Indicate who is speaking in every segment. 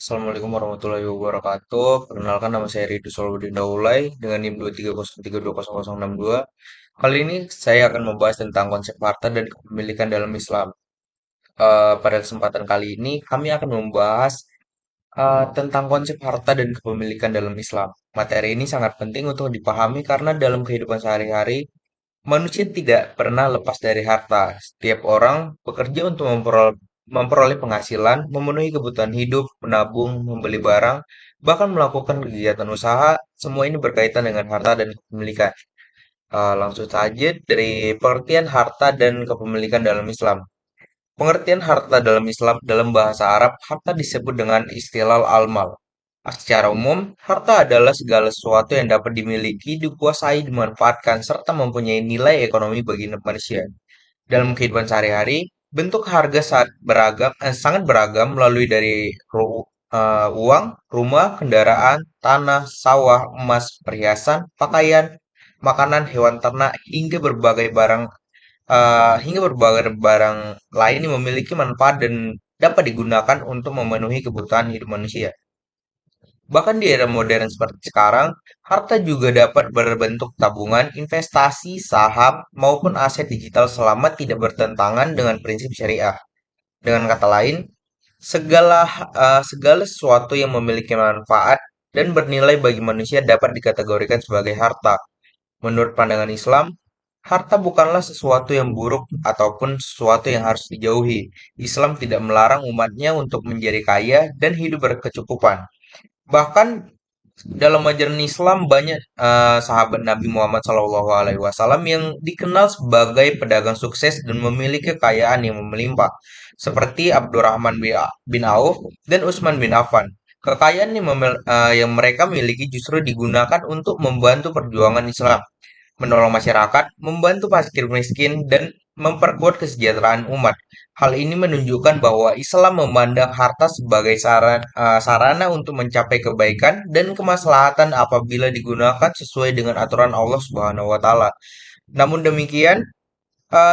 Speaker 1: Assalamualaikum warahmatullahi wabarakatuh. Perkenalkan nama saya Ridho Solahuddin Daulay dengan NIM 230320062. Kali ini saya akan membahas tentang konsep harta dan kepemilikan dalam Islam. Pada kesempatan kali ini kami akan membahas tentang konsep harta dan kepemilikan dalam Islam. Materi ini sangat penting untuk dipahami karena dalam kehidupan sehari-hari manusia tidak pernah lepas dari harta. Setiap orang bekerja untuk memperoleh penghasilan, memenuhi kebutuhan hidup, menabung, membeli barang, bahkan melakukan kegiatan usaha. Semua ini berkaitan dengan harta dan kepemilikan. Langsung saja dari pengertian harta dan kepemilikan dalam Islam. Pengertian harta dalam Islam dalam bahasa Arab, harta disebut dengan istilah al-mal. Secara umum, harta adalah segala sesuatu yang dapat dimiliki, dikuasai, dimanfaatkan, serta mempunyai nilai ekonomi bagi manusia. Dalam kehidupan sehari-hari, bentuk harga sangat beragam melalui dari uang, rumah, kendaraan, tanah, sawah, emas, perhiasan, pakaian, makanan, hewan ternak, hingga berbagai barang lain yang memiliki manfaat dan dapat digunakan untuk memenuhi kebutuhan hidup manusia. Bahkan di era modern seperti sekarang, harta juga dapat berbentuk tabungan, investasi, saham, maupun aset digital selama tidak bertentangan dengan prinsip syariah. Dengan kata lain, segala sesuatu yang memiliki manfaat dan bernilai bagi manusia dapat dikategorikan sebagai harta. Menurut pandangan Islam, harta bukanlah sesuatu yang buruk ataupun sesuatu yang harus dijauhi. Islam tidak melarang umatnya untuk menjadi kaya dan hidup berkecukupan. Bahkan dalam ajaran Islam banyak sahabat Nabi Muhammad SAW yang dikenal sebagai pedagang sukses dan memiliki kekayaan yang melimpah, seperti Abdurrahman bin Auf dan Utsman bin Affan. Kekayaan yang mereka miliki justru digunakan untuk membantu perjuangan Islam, menolong masyarakat, membantu fakir miskin, dan memperkuat kesejahteraan umat. Hal ini menunjukkan bahwa Islam memandang harta sebagai sarana untuk mencapai kebaikan dan kemaslahatan apabila digunakan sesuai dengan aturan Allah Subhanahu wa taala. Namun demikian,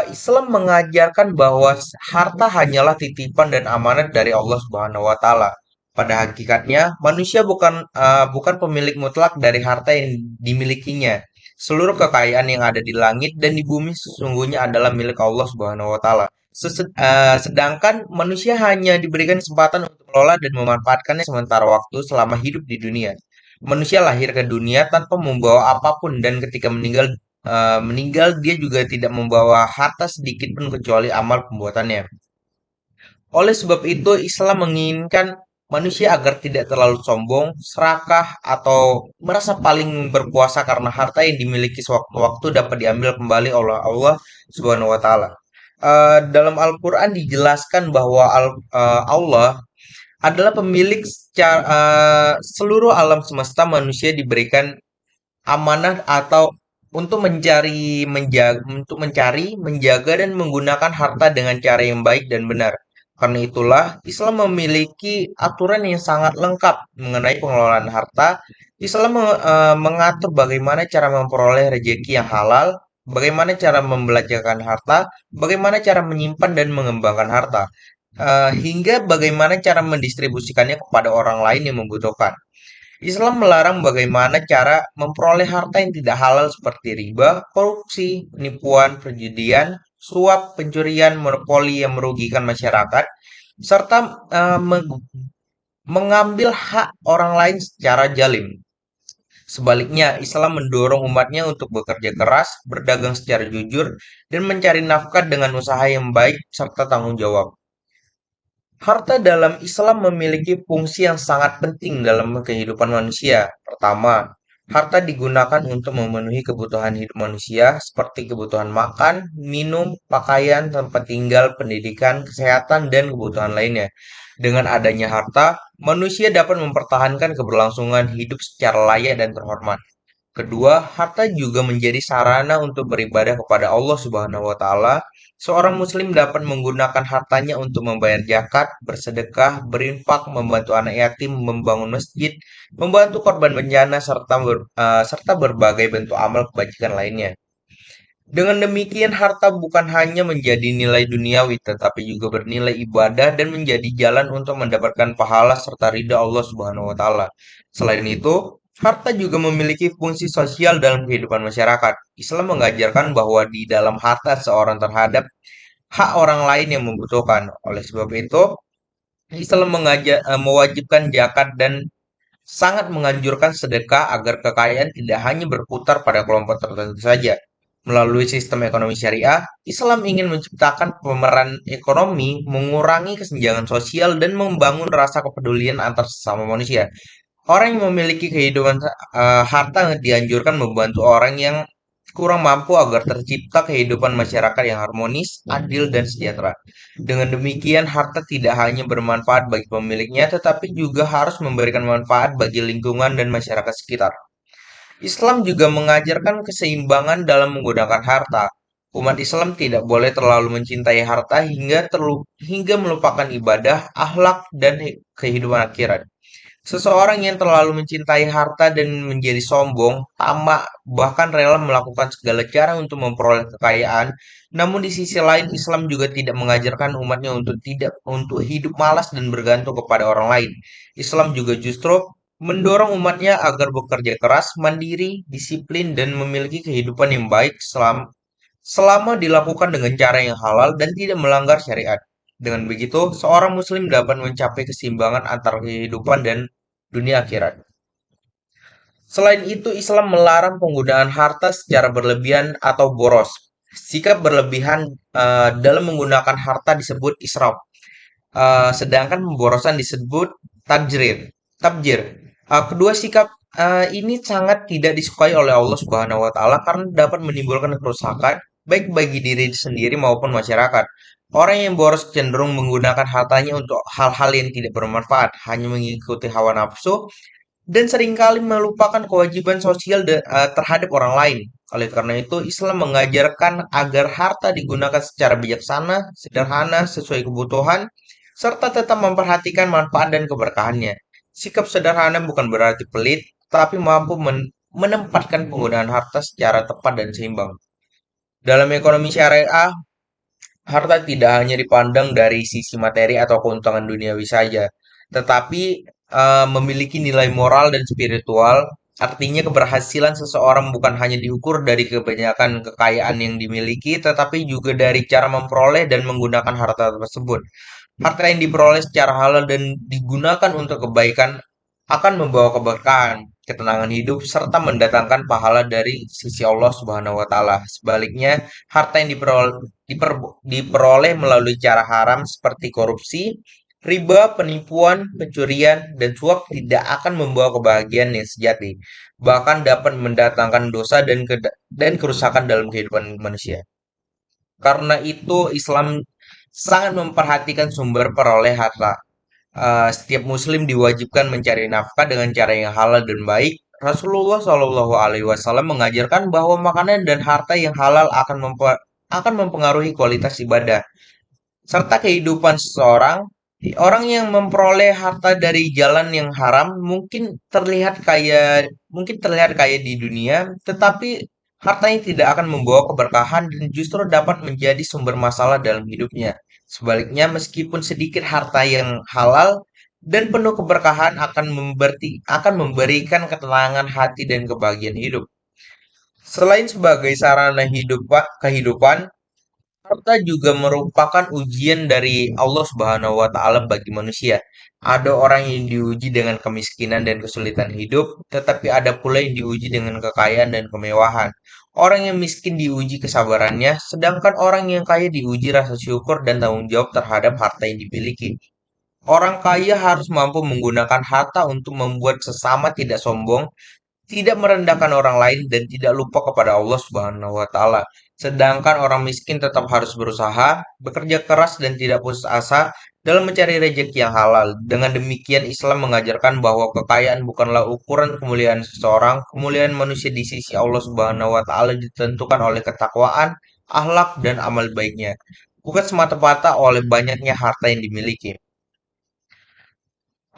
Speaker 1: Islam mengajarkan bahwa harta hanyalah titipan dan amanat dari Allah Subhanahu wa taala. Pada hakikatnya, manusia bukan pemilik mutlak dari harta yang dimilikinya. Seluruh kekayaan yang ada di langit dan di bumi sesungguhnya adalah milik Allah Subhanahu wa taala. Sedangkan manusia hanya diberikan kesempatan untuk mengelola dan memanfaatkannya sementara waktu selama hidup di dunia. Manusia lahir ke dunia tanpa membawa apapun dan ketika meninggal dia juga tidak membawa harta sedikit pun kecuali amal pembuatannya. Oleh sebab itu, Islam menginginkan manusia agar tidak terlalu sombong, serakah, atau merasa paling berkuasa karena harta yang dimiliki sewaktu-waktu dapat diambil kembali oleh Allah Subhanahu wa taala. Dalam Al-Qur'an dijelaskan bahwa Allah adalah pemilik seluruh alam semesta. Manusia diberikan amanah atau untuk mencari, menjaga dan menggunakan harta dengan cara yang baik dan benar. Karena itulah Islam memiliki aturan yang sangat lengkap mengenai pengelolaan harta. Islam mengatur bagaimana cara memperoleh rezeki yang halal, bagaimana cara membelanjakan harta, bagaimana cara menyimpan dan mengembangkan harta, hingga bagaimana cara mendistribusikannya kepada orang lain yang membutuhkan. Islam melarang bagaimana cara memperoleh harta yang tidak halal seperti riba, korupsi, penipuan, perjudian, suap, pencurian, monopoli yang merugikan masyarakat, serta mengambil hak orang lain secara jalim. Sebaliknya, Islam mendorong umatnya untuk bekerja keras, berdagang secara jujur, dan mencari nafkah dengan usaha yang baik serta tanggung jawab. Harta dalam Islam memiliki fungsi yang sangat penting dalam kehidupan manusia. Pertama, harta digunakan untuk memenuhi kebutuhan hidup manusia seperti kebutuhan makan, minum, pakaian, tempat tinggal, pendidikan, kesehatan, dan kebutuhan lainnya. Dengan adanya harta, manusia dapat mempertahankan keberlangsungan hidup secara layak dan terhormat. Kedua, harta juga menjadi sarana untuk beribadah kepada Allah Subhanahu wa taala. Seorang muslim dapat menggunakan hartanya untuk membayar zakat, bersedekah, berinfak, membantu anak yatim, membangun masjid, membantu korban bencana serta berbagai bentuk amal kebajikan lainnya. Dengan demikian, harta bukan hanya menjadi nilai duniawi, tetapi juga bernilai ibadah dan menjadi jalan untuk mendapatkan pahala serta ridha Allah Subhanahu wa Ta'ala. Selain itu, harta juga memiliki fungsi sosial dalam kehidupan masyarakat. Islam mengajarkan bahwa di dalam harta seorang terhadap hak orang lain yang membutuhkan. Oleh sebab itu, Islam mewajibkan zakat dan sangat menganjurkan sedekah agar kekayaan tidak hanya berputar pada kelompok tertentu saja. Melalui sistem ekonomi syariah, Islam ingin menciptakan pemeran ekonomi, mengurangi kesenjangan sosial, dan membangun rasa kepedulian antar sesama manusia. Orang yang memiliki kehidupan harta dianjurkan membantu orang yang kurang mampu agar tercipta kehidupan masyarakat yang harmonis, adil, dan sejahtera. Dengan demikian, harta tidak hanya bermanfaat bagi pemiliknya, tetapi juga harus memberikan manfaat bagi lingkungan dan masyarakat sekitar. Islam juga mengajarkan keseimbangan dalam menggunakan harta. Umat Islam tidak boleh terlalu mencintai harta hingga melupakan ibadah, akhlak, dan kehidupan akhirat. Seseorang yang terlalu mencintai harta dan menjadi sombong, tamak, bahkan rela melakukan segala cara untuk memperoleh kekayaan. Namun di sisi lain, Islam juga tidak mengajarkan umatnya untuk hidup malas dan bergantung kepada orang lain. Islam juga justru mendorong umatnya agar bekerja keras, mandiri, disiplin, dan memiliki kehidupan yang baik selama dilakukan dengan cara yang halal dan tidak melanggar syariat. Dengan begitu, seorang muslim dapat mencapai keseimbangan antara kehidupan dan dunia akhirat. Selain itu, Islam melarang penggunaan harta secara berlebihan atau boros. Sikap berlebihan dalam menggunakan harta disebut israf, sedangkan pemborosan disebut tabjir. Tabjir. Kedua sikap ini sangat tidak disukai oleh Allah Subhanahu wa taala karena dapat menimbulkan kerusakan baik bagi diri sendiri maupun masyarakat. Orang yang boros cenderung menggunakan hartanya untuk hal-hal yang tidak bermanfaat, hanya mengikuti hawa nafsu dan seringkali melupakan kewajiban sosial terhadap orang lain. Oleh karena itu, Islam mengajarkan agar harta digunakan secara bijaksana, sederhana, sesuai kebutuhan, serta tetap memperhatikan manfaat dan keberkahannya. Sikap sederhana bukan berarti pelit, tapi mampu menempatkan penggunaan harta secara tepat dan seimbang. Dalam ekonomi syariah, harta tidak hanya dipandang dari sisi materi atau keuntungan duniawi saja, tetapi memiliki nilai moral dan spiritual. Artinya keberhasilan seseorang bukan hanya diukur dari kebanyakan kekayaan yang dimiliki, tetapi juga dari cara memperoleh dan menggunakan harta tersebut. Harta yang diperoleh secara halal dan digunakan untuk kebaikan akan membawa keberkahan, ketenangan hidup, serta mendatangkan pahala dari sisi Allah Subhanahu wa Ta'ala. Sebaliknya, harta yang diperoleh melalui cara haram seperti korupsi, riba, penipuan, pencurian, dan suap tidak akan membawa kebahagiaan yang sejati, bahkan dapat mendatangkan dosa dan kerusakan dalam kehidupan manusia. Karena itu, Islam sangat memperhatikan sumber peroleh harta. Setiap muslim diwajibkan mencari nafkah dengan cara yang halal dan baik. Rasulullah Shallallahu Alaihi Wasallam mengajarkan bahwa makanan dan harta yang halal akan mempengaruhi kualitas ibadah serta kehidupan seseorang. Orang yang memperoleh harta dari jalan yang haram mungkin terlihat kaya di dunia, tetapi hartanya tidak akan membawa keberkahan dan justru dapat menjadi sumber masalah dalam hidupnya. Sebaliknya, meskipun sedikit harta yang halal dan penuh keberkahan akan memberikan ketenangan hati dan kebahagiaan hidup. Selain sebagai sarana kehidupan, harta juga merupakan ujian dari Allah Subhanahu wa Ta'ala bagi manusia. Ada orang yang diuji dengan kemiskinan dan kesulitan hidup, tetapi ada pula yang diuji dengan kekayaan dan kemewahan. Orang yang miskin diuji kesabarannya, sedangkan orang yang kaya diuji rasa syukur dan tanggung jawab terhadap harta yang dimiliki. Orang kaya harus mampu menggunakan harta untuk membuat sesama tidak sombong, tidak merendahkan orang lain dan tidak lupa kepada Allah Subhanahu wa taala. Sedangkan orang miskin tetap harus berusaha, bekerja keras dan tidak putus asa dalam mencari rezeki yang halal. Dengan demikian Islam mengajarkan bahwa kekayaan bukanlah ukuran kemuliaan seseorang. Kemuliaan manusia di sisi Allah Subhanahu wa taala ditentukan oleh ketakwaan, akhlak dan amal baiknya, bukan semata-mata oleh banyaknya harta yang dimiliki.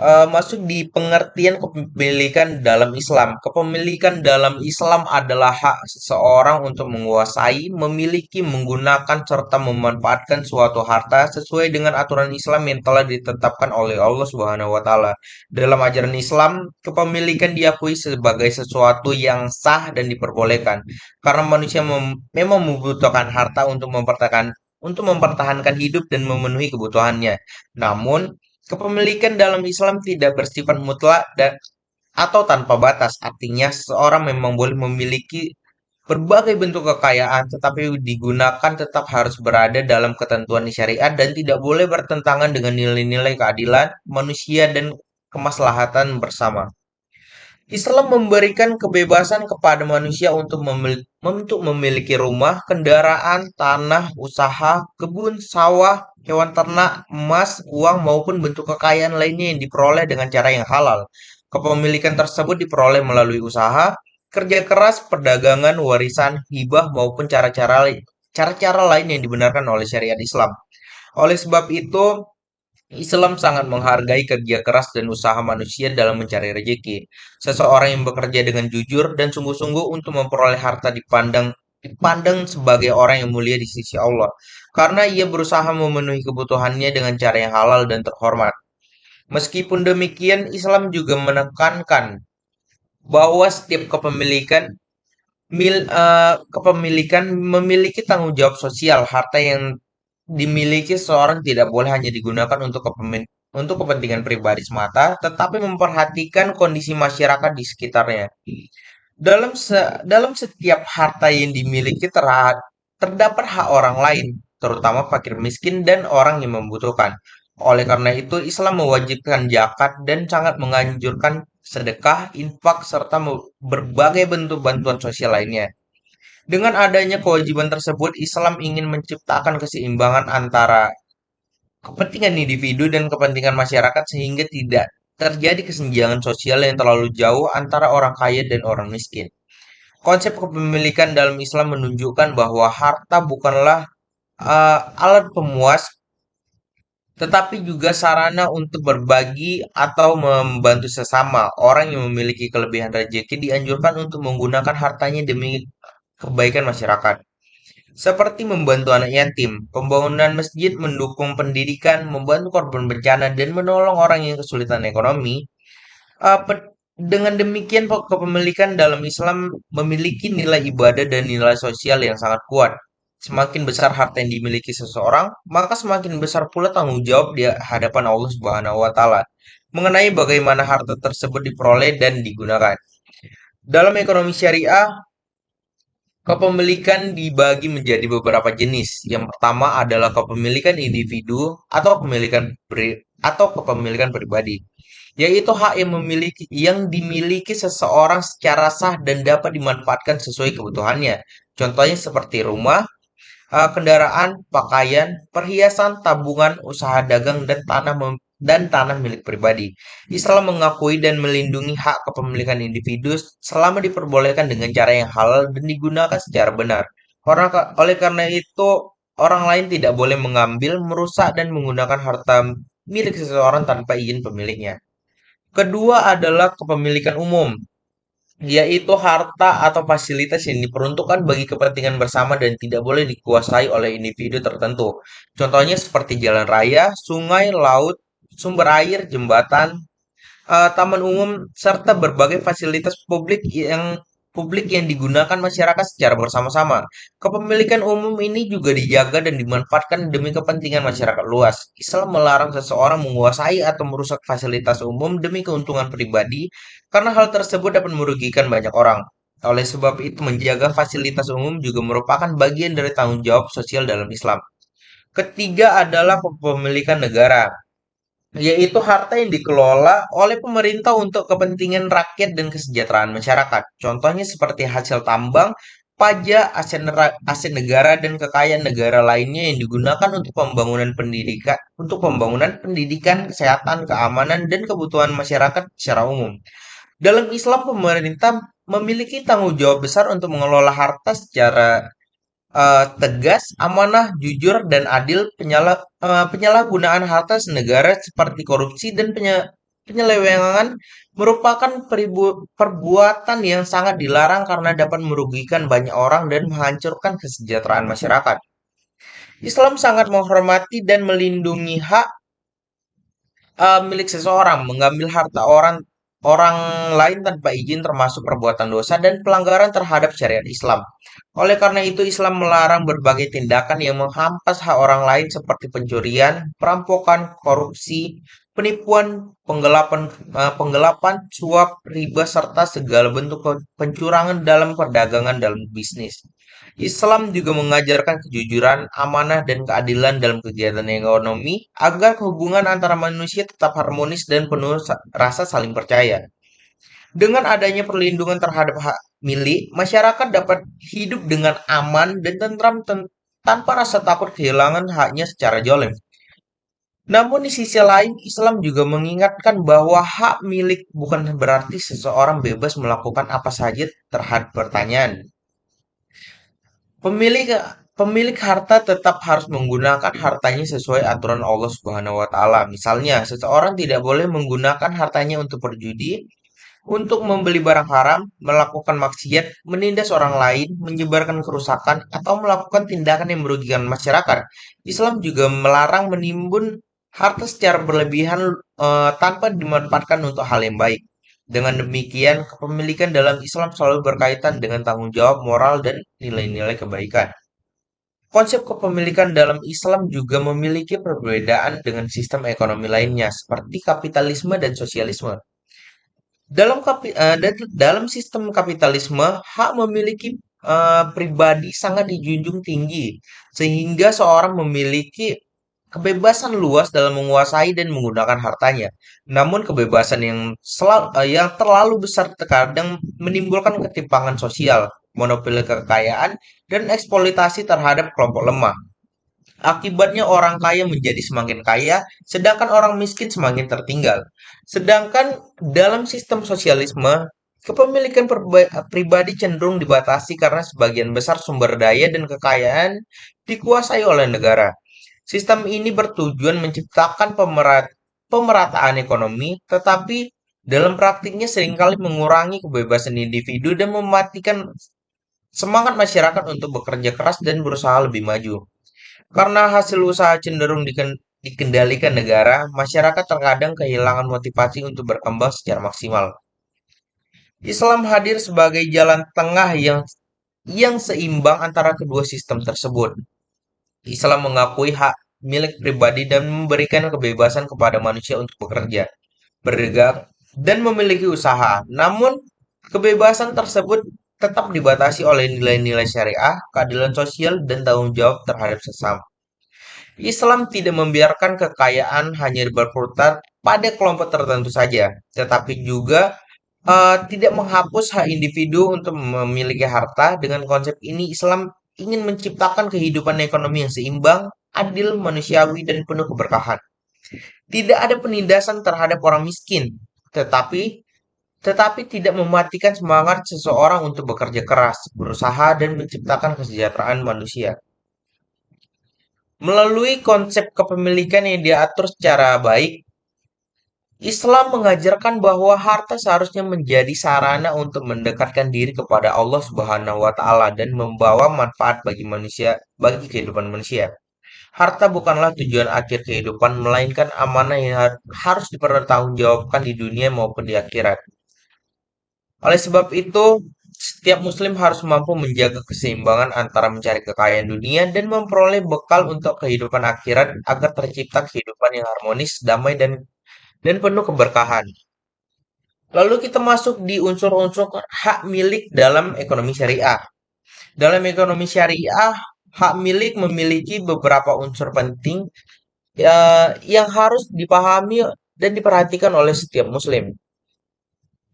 Speaker 1: masuk di pengertian kepemilikan dalam Islam. Kepemilikan dalam Islam adalah hak seseorang untuk menguasai, memiliki, menggunakan, serta memanfaatkan suatu harta sesuai dengan aturan Islam yang telah ditetapkan oleh Allah Subhanahu wa Ta'ala. Dalam ajaran Islam, kepemilikan diakui sebagai sesuatu yang sah dan diperbolehkan, karena manusia memang membutuhkan harta untuk mempertahankan hidup dan memenuhi kebutuhannya. Namun, kepemilikan dalam Islam tidak bersifat mutlak dan atau tanpa batas. Artinya, seseorang memang boleh memiliki berbagai bentuk kekayaan, tetapi digunakan tetap harus berada dalam ketentuan syariat dan tidak boleh bertentangan dengan nilai-nilai keadilan manusia dan kemaslahatan bersama. Islam memberikan kebebasan kepada manusia untuk memiliki rumah, kendaraan, tanah, usaha, kebun, sawah, hewan ternak, emas, uang, maupun bentuk kekayaan lainnya yang diperoleh dengan cara yang halal. Kepemilikan tersebut diperoleh melalui usaha, kerja keras, perdagangan, warisan, hibah, maupun cara-cara lain yang dibenarkan oleh syariat Islam. Oleh sebab itu, Islam sangat menghargai kerja keras dan usaha manusia dalam mencari rezeki. Seseorang yang bekerja dengan jujur dan sungguh-sungguh untuk memperoleh harta dipandang sebagai orang yang mulia di sisi Allah, karena ia berusaha memenuhi kebutuhannya dengan cara yang halal dan terhormat. Meskipun demikian, Islam juga menekankan bahwa setiap kepemilikan memiliki tanggung jawab sosial. Harta yang dimiliki seseorang tidak boleh hanya digunakan untuk kepentingan pribadi semata, tetapi memperhatikan kondisi masyarakat di sekitarnya. Dalam setiap harta yang dimiliki terdapat hak orang lain, terutama fakir miskin dan orang yang membutuhkan. Oleh karena itu, Islam mewajibkan zakat dan sangat menganjurkan sedekah, infak, serta berbagai bentuk bantuan sosial lainnya. Dengan adanya kewajiban tersebut, Islam ingin menciptakan keseimbangan antara kepentingan individu dan kepentingan masyarakat sehingga tidak terjadi kesenjangan sosial yang terlalu jauh antara orang kaya dan orang miskin. Konsep kepemilikan dalam Islam menunjukkan bahwa harta bukanlah alat pemuas, tetapi juga sarana untuk berbagi atau membantu sesama. Orang yang memiliki kelebihan rezeki dianjurkan untuk menggunakan hartanya demi kebaikan masyarakat, seperti membantu anak yatim, pembangunan masjid, mendukung pendidikan, membantu korban bencana, dan menolong orang yang kesulitan ekonomi. Dengan demikian, kepemilikan dalam Islam memiliki nilai ibadah dan nilai sosial yang sangat kuat. Semakin besar harta yang dimiliki seseorang, maka semakin besar pula tanggung jawab di hadapan Allah Subhanahu wa Ta'ala mengenai bagaimana harta tersebut diperoleh dan digunakan. Dalam ekonomi syariah, kepemilikan dibagi menjadi beberapa jenis. Yang pertama adalah kepemilikan individu atau kepemilikan pribadi, yaitu hak yang dimiliki seseorang secara sah dan dapat dimanfaatkan sesuai kebutuhannya. Contohnya seperti rumah, kendaraan, pakaian, perhiasan, tabungan, usaha dagang, dan tanah milik pribadi. Islam mengakui dan melindungi hak kepemilikan individu selama diperbolehkan dengan cara yang halal dan digunakan secara benar. Oleh karena itu, orang lain tidak boleh mengambil, merusak, dan menggunakan harta milik seseorang tanpa izin pemiliknya. Kedua adalah kepemilikan umum, yaitu harta atau fasilitas yang diperuntukkan bagi kepentingan bersama dan tidak boleh dikuasai oleh individu tertentu. Contohnya seperti jalan raya, sungai, laut, sumber air, jembatan, taman umum, serta berbagai fasilitas publik yang digunakan masyarakat secara bersama-sama. Kepemilikan umum ini juga dijaga dan dimanfaatkan demi kepentingan masyarakat luas. Islam melarang seseorang menguasai atau merusak fasilitas umum demi keuntungan pribadi, karena hal tersebut dapat merugikan banyak orang. Oleh sebab itu, menjaga fasilitas umum juga merupakan bagian dari tanggung jawab sosial dalam Islam. Ketiga adalah kepemilikan negara, yaitu harta yang dikelola oleh pemerintah untuk kepentingan rakyat dan kesejahteraan masyarakat. Contohnya seperti hasil tambang, pajak, aset negara, dan kekayaan negara lainnya yang digunakan untuk pembangunan pendidikan, kesehatan, keamanan, dan kebutuhan masyarakat secara umum. Dalam Islam, pemerintah memiliki tanggung jawab besar untuk mengelola harta secara tegas, amanah, jujur, dan adil. Penyalahgunaan harta negara seperti korupsi dan Penyelewengan merupakan perbuatan yang sangat dilarang karena dapat merugikan banyak orang dan menghancurkan kesejahteraan masyarakat. Islam sangat menghormati dan melindungi hak milik seseorang. Mengambil harta orang orang lain tanpa izin termasuk perbuatan dosa dan pelanggaran terhadap syariat Islam. Oleh karena itu, Islam melarang berbagai tindakan yang menghampas hak orang lain seperti pencurian, perampokan, korupsi, penipuan, penggelapan, suap, riba, serta segala bentuk pencurangan dalam perdagangan dalam bisnis. Islam juga mengajarkan kejujuran, amanah, dan keadilan dalam kegiatan ekonomi agar hubungan antara manusia tetap harmonis dan penuh rasa saling percaya. Dengan adanya perlindungan terhadap hak milik, masyarakat dapat hidup dengan aman dan tentram tanpa rasa takut kehilangan haknya secara jolim. Namun di sisi lain, Islam juga mengingatkan bahwa hak milik bukan berarti seseorang bebas melakukan apa saja terhadap pertanyaan. Pemilik pemilik harta tetap harus menggunakan hartanya sesuai aturan Allah Subhanahu wa taala. Misalnya, seseorang tidak boleh menggunakan hartanya untuk berjudi, untuk membeli barang haram, melakukan maksiat, menindas orang lain, menyebarkan kerusakan, atau melakukan tindakan yang merugikan masyarakat. Islam juga melarang menimbun harta secara berlebihan tanpa dimanfaatkan untuk hal yang baik. Dengan demikian, kepemilikan dalam Islam selalu berkaitan dengan tanggung jawab moral dan nilai-nilai kebaikan. Konsep kepemilikan dalam Islam juga memiliki perbedaan dengan sistem ekonomi lainnya, seperti kapitalisme dan sosialisme. Dalam sistem kapitalisme, hak memiliki pribadi sangat dijunjung tinggi, sehingga seorang memiliki kebebasan luas dalam menguasai dan menggunakan hartanya. Namun kebebasan yang terlalu besar terkadang menimbulkan ketimpangan sosial, monopoli kekayaan, dan eksploitasi terhadap kelompok lemah. Akibatnya orang kaya menjadi semakin kaya, sedangkan orang miskin semakin tertinggal. Sedangkan dalam sistem sosialisme, kepemilikan pribadi cenderung dibatasi karena sebagian besar sumber daya dan kekayaan dikuasai oleh negara. Sistem ini bertujuan menciptakan pemerataan ekonomi, tetapi dalam praktiknya seringkali mengurangi kebebasan individu dan mematikan semangat masyarakat untuk bekerja keras dan berusaha lebih maju. Karena hasil usaha cenderung dikendalikan negara, masyarakat terkadang kehilangan motivasi untuk berkembang secara maksimal. Islam hadir sebagai jalan tengah yang seimbang antara kedua sistem tersebut. Islam mengakui hak milik pribadi dan memberikan kebebasan kepada manusia untuk bekerja, berdagang, dan memiliki usaha. Namun, kebebasan tersebut tetap dibatasi oleh nilai-nilai syariah, keadilan sosial, dan tanggung jawab terhadap sesama. Islam tidak membiarkan kekayaan hanya berputar pada kelompok tertentu saja, tetapi juga tidak menghapus hak individu untuk memiliki harta. Dengan konsep ini, Islam ingin menciptakan kehidupan ekonomi yang seimbang, adil, manusiawi, dan penuh keberkahan. Tidak ada penindasan terhadap orang miskin, tetapi tetapi tidak mematikan semangat seseorang untuk bekerja keras, berusaha, dan menciptakan kesejahteraan manusia. Melalui konsep kepemilikan yang diatur secara baik, Islam mengajarkan bahwa harta seharusnya menjadi sarana untuk mendekatkan diri kepada Allah Subhanahu wa taala dan membawa manfaat bagi kehidupan manusia. Harta bukanlah tujuan akhir kehidupan, melainkan amanah yang harus dipertanggungjawabkan di dunia maupun di akhirat. Oleh sebab itu, setiap muslim harus mampu menjaga keseimbangan antara mencari kekayaan dunia dan memperoleh bekal untuk kehidupan akhirat agar tercipta kehidupan yang harmonis, damai, dan penuh keberkahan. Lalu kita masuk di unsur-unsur hak milik dalam ekonomi syariah. Dalam ekonomi syariah, hak milik memiliki beberapa unsur penting yang harus dipahami dan diperhatikan oleh setiap muslim.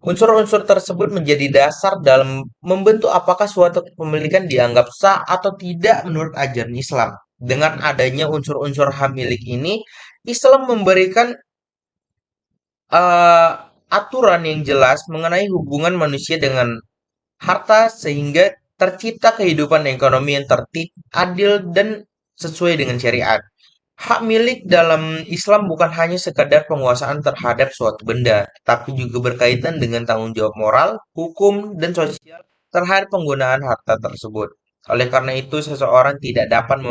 Speaker 1: Unsur-unsur tersebut menjadi dasar dalam membentuk apakah suatu kepemilikan dianggap sah atau tidak menurut ajaran Islam. Dengan adanya unsur-unsur hak milik ini, Islam memberikan eh, aturan yang jelas mengenai hubungan manusia dengan harta sehingga tercipta kehidupan ekonomi yang tertib, adil, dan sesuai dengan syariat. Hak milik dalam Islam bukan hanya sekadar penguasaan terhadap suatu benda, tapi juga berkaitan dengan tanggung jawab moral, hukum, dan sosial terhadap penggunaan harta tersebut. Oleh karena itu, seseorang tidak dapat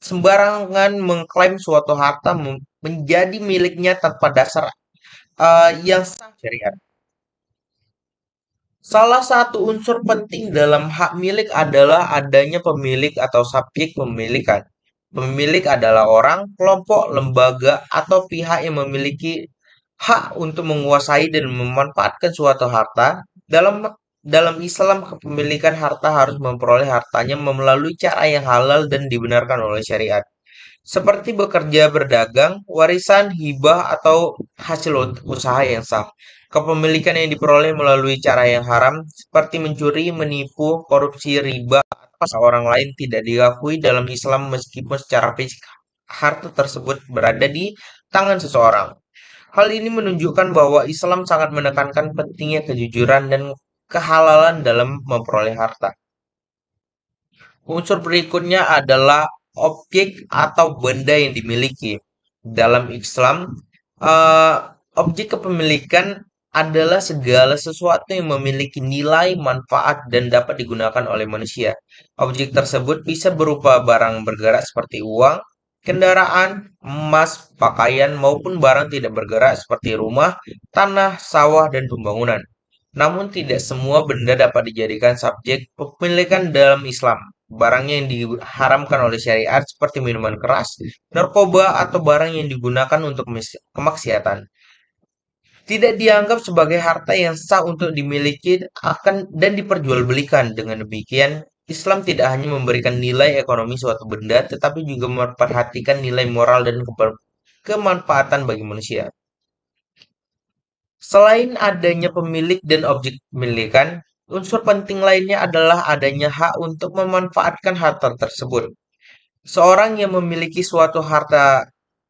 Speaker 1: sembarangan mengklaim suatu harta menjadi miliknya tanpa dasar yang sah syariat. Salah satu unsur penting dalam hak milik adalah adanya pemilik atau subjek pemilikan. Pemilik adalah orang, kelompok, lembaga, atau pihak yang memiliki hak untuk menguasai dan memanfaatkan suatu harta. Dalam Islam, kepemilikan harta harus memperoleh hartanya melalui cara yang halal dan dibenarkan oleh syariat. Seperti bekerja, berdagang, warisan, hibah, atau hasil usaha yang sah. Kepemilikan yang diperoleh melalui cara yang haram, seperti mencuri, menipu, korupsi, riba, atau orang lain tidak diakui dalam Islam meskipun secara fisik harta tersebut berada di tangan seseorang. Hal ini menunjukkan bahwa Islam sangat menekankan pentingnya kejujuran dan kehalalan dalam memperoleh harta. Unsur berikutnya adalah objek atau benda yang dimiliki. Dalam Islam, eh, objek kepemilikan adalah segala sesuatu yang memiliki nilai, manfaat, dan dapat digunakan oleh manusia. Objek tersebut bisa berupa barang bergerak seperti uang, kendaraan, emas, pakaian, maupun barang tidak bergerak seperti rumah, tanah, sawah, dan pembangunan. Namun tidak semua benda dapat dijadikan subjek kepemilikan dalam Islam. Barang yang diharamkan oleh syariat seperti minuman keras, narkoba, atau barang yang digunakan untuk kemaksiatan tidak dianggap sebagai harta yang sah untuk dimiliki akan dan diperjualbelikan. Dengan demikian, Islam tidak hanya memberikan nilai ekonomi suatu benda, tetapi juga memperhatikan nilai moral dan kemanfaatan bagi manusia. Selain adanya pemilik dan objek kepemilikan, unsur penting lainnya adalah adanya hak untuk memanfaatkan harta tersebut. Seorang yang memiliki suatu harta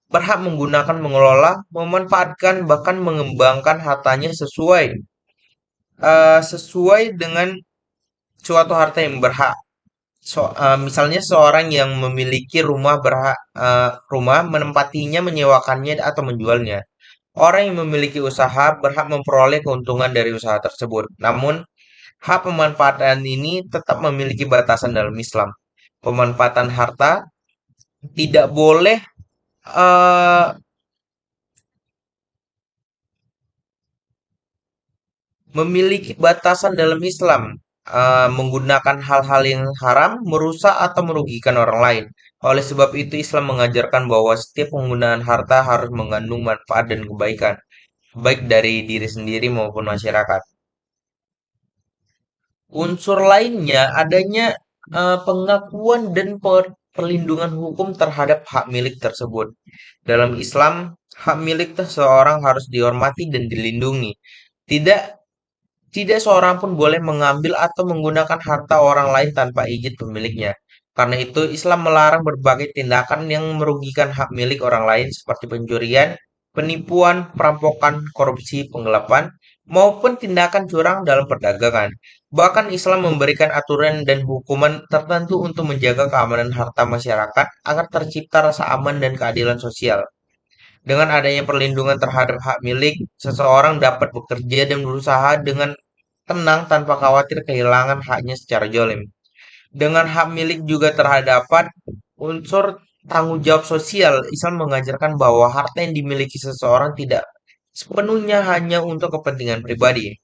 Speaker 1: berhak menggunakan, mengelola, memanfaatkan, bahkan mengembangkan hartanya sesuai dengan suatu harta yang berhak. Misalnya seorang yang memiliki rumah menempatinya, menyewakannya atau menjualnya. Orang yang memiliki usaha berhak memperoleh keuntungan dari usaha tersebut. Namun, hak pemanfaatan ini tetap memiliki batasan dalam Islam. Pemanfaatan harta tidak boleh eh, memiliki batasan dalam Islam, menggunakan hal-hal yang haram, merusak atau merugikan orang lain. Oleh sebab itu, Islam mengajarkan bahwa setiap penggunaan harta harus mengandung manfaat dan kebaikan, baik dari diri sendiri maupun masyarakat. Unsur lainnya adanya pengakuan dan perlindungan hukum terhadap hak milik tersebut. Dalam Islam, hak milik seseorang harus dihormati dan dilindungi. Tidak Tidak seorang pun boleh mengambil atau menggunakan harta orang lain tanpa izin pemiliknya. Karena itu, Islam melarang berbagai tindakan yang merugikan hak milik orang lain seperti pencurian, penipuan, perampokan, korupsi, penggelapan, maupun tindakan curang dalam perdagangan. Bahkan Islam memberikan aturan dan hukuman tertentu untuk menjaga keamanan harta masyarakat agar tercipta rasa aman dan keadilan sosial. Dengan adanya perlindungan terhadap hak milik, seseorang dapat bekerja dan berusaha dengan tenang tanpa khawatir kehilangan haknya secara jolim. Dengan hak milik juga terdapat unsur tanggung jawab sosial. Islam mengajarkan bahwa harta yang dimiliki seseorang tidak sepenuhnya hanya untuk kepentingan pribadi.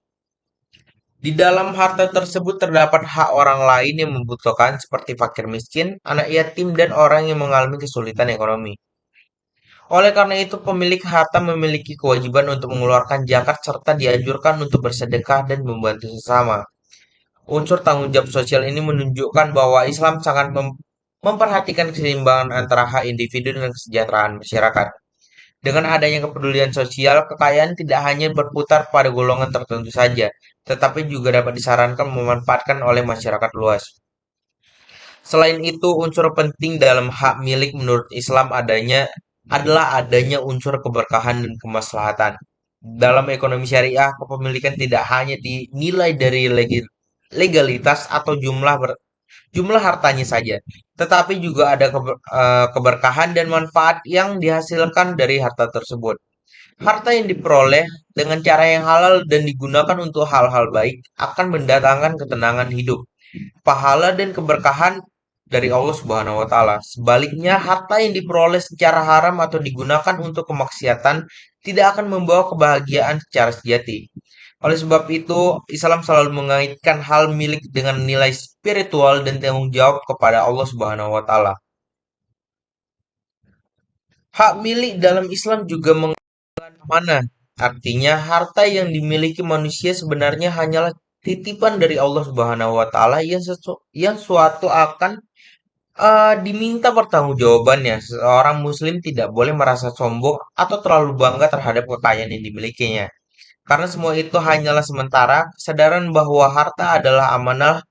Speaker 1: Di dalam harta tersebut terdapat hak orang lain yang membutuhkan seperti fakir miskin, anak yatim, dan orang yang mengalami kesulitan ekonomi. Oleh karena itu, pemilik harta memiliki kewajiban untuk mengeluarkan zakat serta dianjurkan untuk bersedekah dan membantu sesama. Unsur tanggung jawab sosial ini menunjukkan bahwa Islam sangat memperhatikan keseimbangan antara hak individu dan kesejahteraan masyarakat. Dengan adanya kepedulian sosial, kekayaan tidak hanya berputar pada golongan tertentu saja, tetapi juga dapat disarankan memanfaatkan oleh masyarakat luas. Selain itu, unsur penting dalam hak milik menurut Islam adalah adanya unsur keberkahan dan kemaslahatan. Dalam ekonomi syariah, kepemilikan tidak hanya dinilai dari legalitas atau jumlah hartanya saja, tetapi juga ada keberkahan dan manfaat yang dihasilkan dari harta tersebut. Harta yang diperoleh dengan cara yang halal dan digunakan untuk hal-hal baik akan mendatangkan ketenangan hidup, pahala dan keberkahan dari Allah Subhanahu wa taala. Sebaliknya, harta yang diperoleh secara haram atau digunakan untuk kemaksiatan tidak akan membawa kebahagiaan secara sejati. Oleh sebab itu, Islam selalu mengaitkan hal milik dengan nilai spiritual dan tanggung jawab kepada Allah Subhanahu wa taala. Hak milik dalam Islam juga mana? Artinya, harta yang dimiliki manusia sebenarnya hanyalah titipan dari Allah Subhanahu wa taala yang suatu akan diminta pertanggungjawabannya. Seorang muslim tidak boleh merasa sombong atau terlalu bangga terhadap kekayaan yang dimilikinya. Karena semua itu hanyalah sementara, kesadaran bahwa harta adalah amanah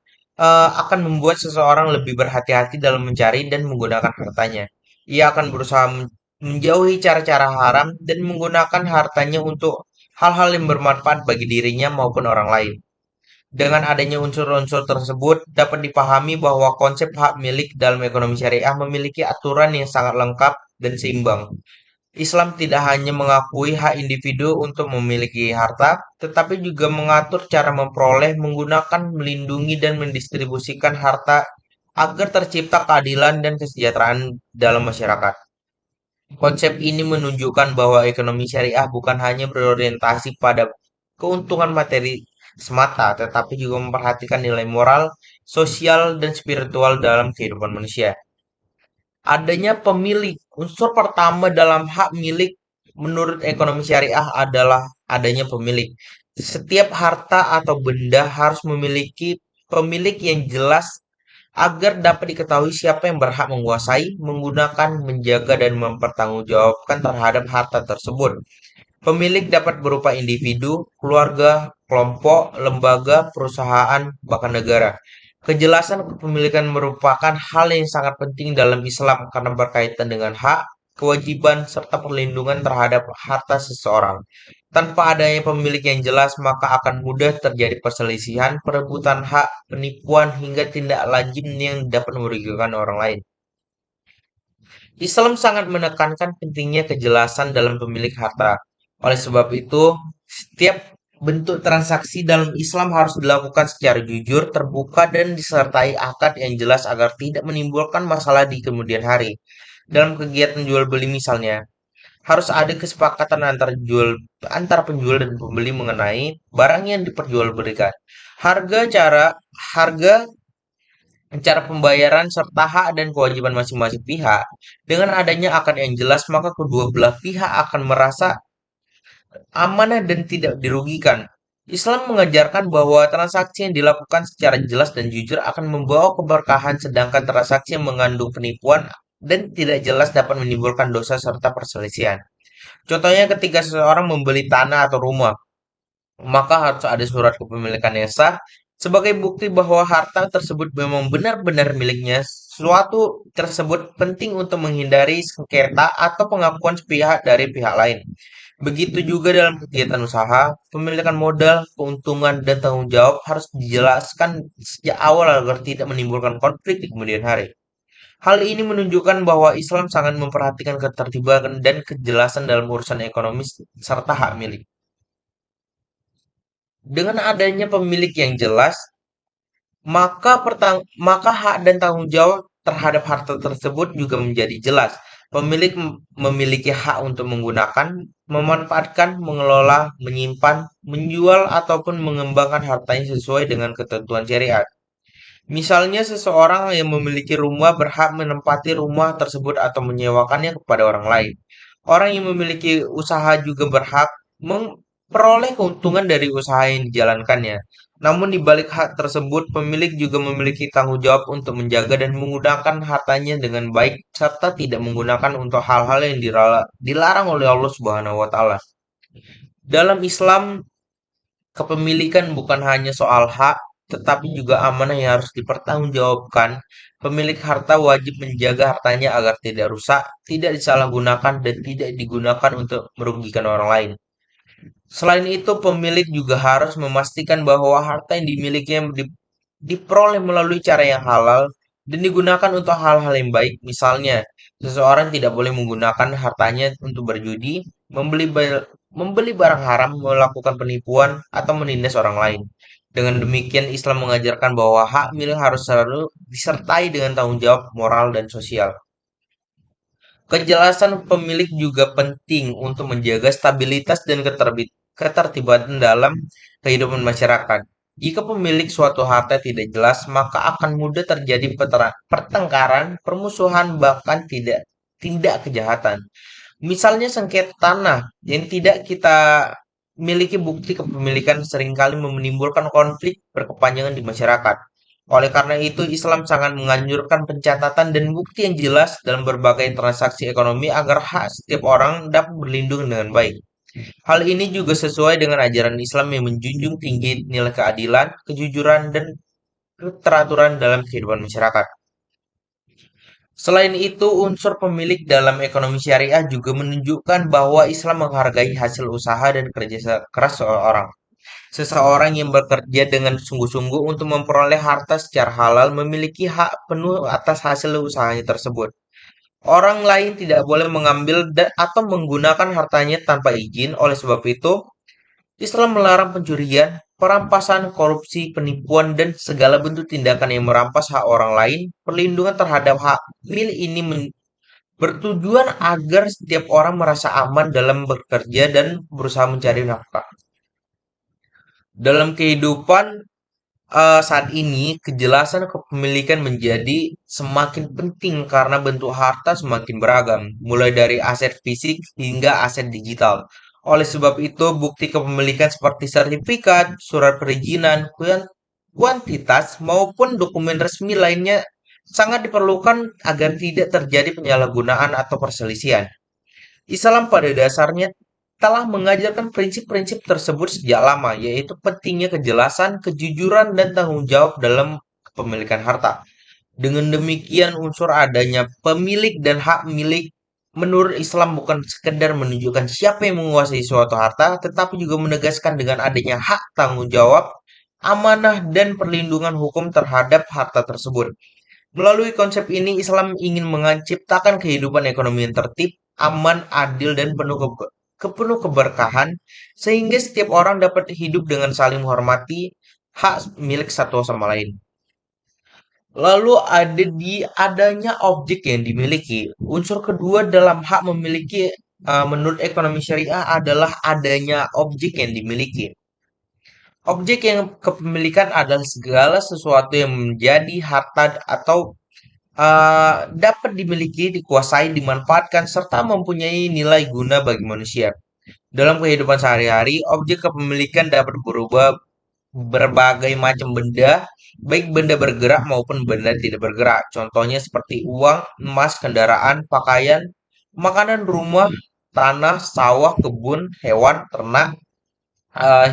Speaker 1: akan membuat seseorang lebih berhati-hati dalam mencari dan menggunakan hartanya. Ia akan berusaha menjauhi cara-cara haram dan menggunakan hartanya untuk hal-hal yang bermanfaat bagi dirinya maupun orang lain. Dengan adanya unsur-unsur tersebut, dapat dipahami bahwa konsep hak milik dalam ekonomi syariah memiliki aturan yang sangat lengkap dan seimbang. Islam tidak hanya mengakui hak individu untuk memiliki harta, tetapi juga mengatur cara memperoleh, menggunakan, melindungi, dan mendistribusikan harta agar tercipta keadilan dan kesejahteraan dalam masyarakat. Konsep ini menunjukkan bahwa ekonomi syariah bukan hanya berorientasi pada keuntungan materi semata, tetapi juga memperhatikan nilai moral, sosial, dan spiritual dalam kehidupan manusia. Adanya pemilik. Unsur pertama dalam hak milik menurut ekonomi syariah adalah adanya pemilik. Setiap harta atau benda harus memiliki pemilik yang jelas agar dapat diketahui siapa yang berhak menguasai, menggunakan, menjaga, dan mempertanggungjawabkan terhadap harta tersebut. Pemilik dapat berupa individu, keluarga, kelompok, lembaga, perusahaan, bahkan negara. Kejelasan kepemilikan merupakan hal yang sangat penting dalam Islam karena berkaitan dengan hak, kewajiban, serta perlindungan terhadap harta seseorang. Tanpa adanya pemilik yang jelas, maka akan mudah terjadi perselisihan, perebutan hak, penipuan, hingga tindak lanjut yang dapat merugikan orang lain. Islam sangat menekankan pentingnya kejelasan dalam pemilik harta. Oleh sebab itu, setiap bentuk transaksi dalam Islam harus dilakukan secara jujur, terbuka, dan disertai akad yang jelas agar tidak menimbulkan masalah di kemudian hari. Dalam kegiatan jual beli misalnya, harus ada kesepakatan antara penjual dan pembeli mengenai barang yang diperjualbelikan. Harga, cara harga cara pembayaran serta hak dan kewajiban masing-masing pihak. Dengan adanya akad yang jelas, maka kedua belah pihak akan merasa amanah dan tidak dirugikan. Islam mengajarkan bahwa transaksi yang dilakukan secara jelas dan jujur akan membawa keberkahan, sedangkan transaksi yang mengandung penipuan dan tidak jelas dapat menimbulkan dosa serta perselisihan. Contohnya ketika seseorang membeli tanah atau rumah, maka harus ada surat kepemilikan yang sah sebagai bukti bahwa harta tersebut memang benar-benar miliknya. Suatu tersebut penting untuk menghindari sengketa atau pengakuan sepihak dari pihak lain. Begitu juga dalam kegiatan usaha, pemilikan modal, keuntungan, dan tanggung jawab harus dijelaskan sejak awal agar tidak menimbulkan konflik di kemudian hari. Hal ini menunjukkan bahwa Islam sangat memperhatikan ketertiban dan kejelasan dalam urusan ekonomi serta hak milik. Dengan adanya pemilik yang jelas, maka hak dan tanggung jawab terhadap harta tersebut juga menjadi jelas. Pemilik memiliki hak untuk menggunakan, memanfaatkan, mengelola, menyimpan, menjual, ataupun mengembangkan hartanya sesuai dengan ketentuan syariat. Misalnya, seseorang yang memiliki rumah berhak menempati rumah tersebut atau menyewakannya kepada orang lain. Orang yang memiliki usaha juga berhak memperoleh keuntungan dari usaha yang dijalankannya. Namun di balik hak tersebut, pemilik juga memiliki tanggung jawab untuk menjaga dan menggunakan hartanya dengan baik serta tidak menggunakan untuk hal-hal yang dilarang oleh Allah Subhanahu wa taala. Dalam Islam, kepemilikan bukan hanya soal hak, tetapi juga amanah yang harus dipertanggungjawabkan. Pemilik harta wajib menjaga hartanya agar tidak rusak, tidak disalahgunakan, dan tidak digunakan untuk merugikan orang lain. Selain itu, pemilik juga harus memastikan bahwa harta yang dimilikinya diperoleh melalui cara yang halal dan digunakan untuk hal-hal yang baik. Misalnya, seseorang tidak boleh menggunakan hartanya untuk berjudi, membeli barang haram, melakukan penipuan, atau menindas orang lain. Dengan demikian, Islam mengajarkan bahwa hak milik harus selalu disertai dengan tanggung jawab moral dan sosial. Kejelasan pemilik juga penting untuk menjaga stabilitas dan ketertiban dalam kehidupan masyarakat. Jika pemilik suatu harta tidak jelas, maka akan mudah terjadi pertengkaran, permusuhan, bahkan tidak kejahatan. Misalnya sengketa tanah yang tidak kita miliki bukti kepemilikan seringkali menimbulkan konflik berkepanjangan di masyarakat. Oleh karena itu, Islam sangat menganjurkan pencatatan dan bukti yang jelas dalam berbagai transaksi ekonomi agar hak setiap orang dapat berlindung dengan baik. Hal ini juga sesuai dengan ajaran Islam yang menjunjung tinggi nilai keadilan, kejujuran, dan keteraturan dalam kehidupan masyarakat. Selain itu, unsur pemilik dalam ekonomi syariah juga menunjukkan bahwa Islam menghargai hasil usaha dan kerja keras seseorang. Seseorang yang bekerja dengan sungguh-sungguh untuk memperoleh harta secara halal memiliki hak penuh atas hasil usahanya tersebut. Orang lain tidak boleh mengambil atau menggunakan hartanya tanpa izin. Oleh sebab itu, Islam melarang pencurian, perampasan, korupsi, penipuan, dan segala bentuk tindakan yang merampas hak orang lain. Perlindungan terhadap hak milik ini bertujuan agar setiap orang merasa aman dalam bekerja dan berusaha mencari nafkah. Dalam kehidupan saat ini, kejelasan kepemilikan menjadi semakin penting karena bentuk harta semakin beragam, mulai dari aset fisik hingga aset digital. Oleh sebab itu, bukti kepemilikan seperti sertifikat, surat perizinan, kuantitas, maupun dokumen resmi lainnya sangat diperlukan agar tidak terjadi penyalahgunaan atau perselisihan. Islam pada dasarnya telah mengajarkan prinsip-prinsip tersebut sejak lama, yaitu pentingnya kejelasan, kejujuran, dan tanggung jawab dalam kepemilikan harta. Dengan demikian, unsur adanya pemilik dan hak milik menurut Islam bukan sekedar menunjukkan siapa yang menguasai suatu harta, tetapi juga menegaskan dengan adanya hak tanggung jawab, amanah, dan perlindungan hukum terhadap harta tersebut. Melalui konsep ini, Islam ingin menciptakan kehidupan ekonomi yang tertib, aman, adil, dan penuh keberkahan, sehingga setiap orang dapat hidup dengan saling menghormati hak milik satu sama lain. Lalu adanya objek yang dimiliki. Unsur kedua dalam hak memiliki menurut ekonomi syariah adalah adanya objek yang dimiliki. Objek yang kepemilikan adalah segala sesuatu yang menjadi harta atau dapat dimiliki, dikuasai, dimanfaatkan, serta mempunyai nilai guna bagi manusia. Dalam kehidupan sehari-hari, objek kepemilikan dapat berubah berbagai macam benda, baik benda bergerak maupun benda tidak bergerak. Contohnya seperti uang, emas, kendaraan, pakaian, makanan rumah, tanah, sawah, kebun, hewan, ternak,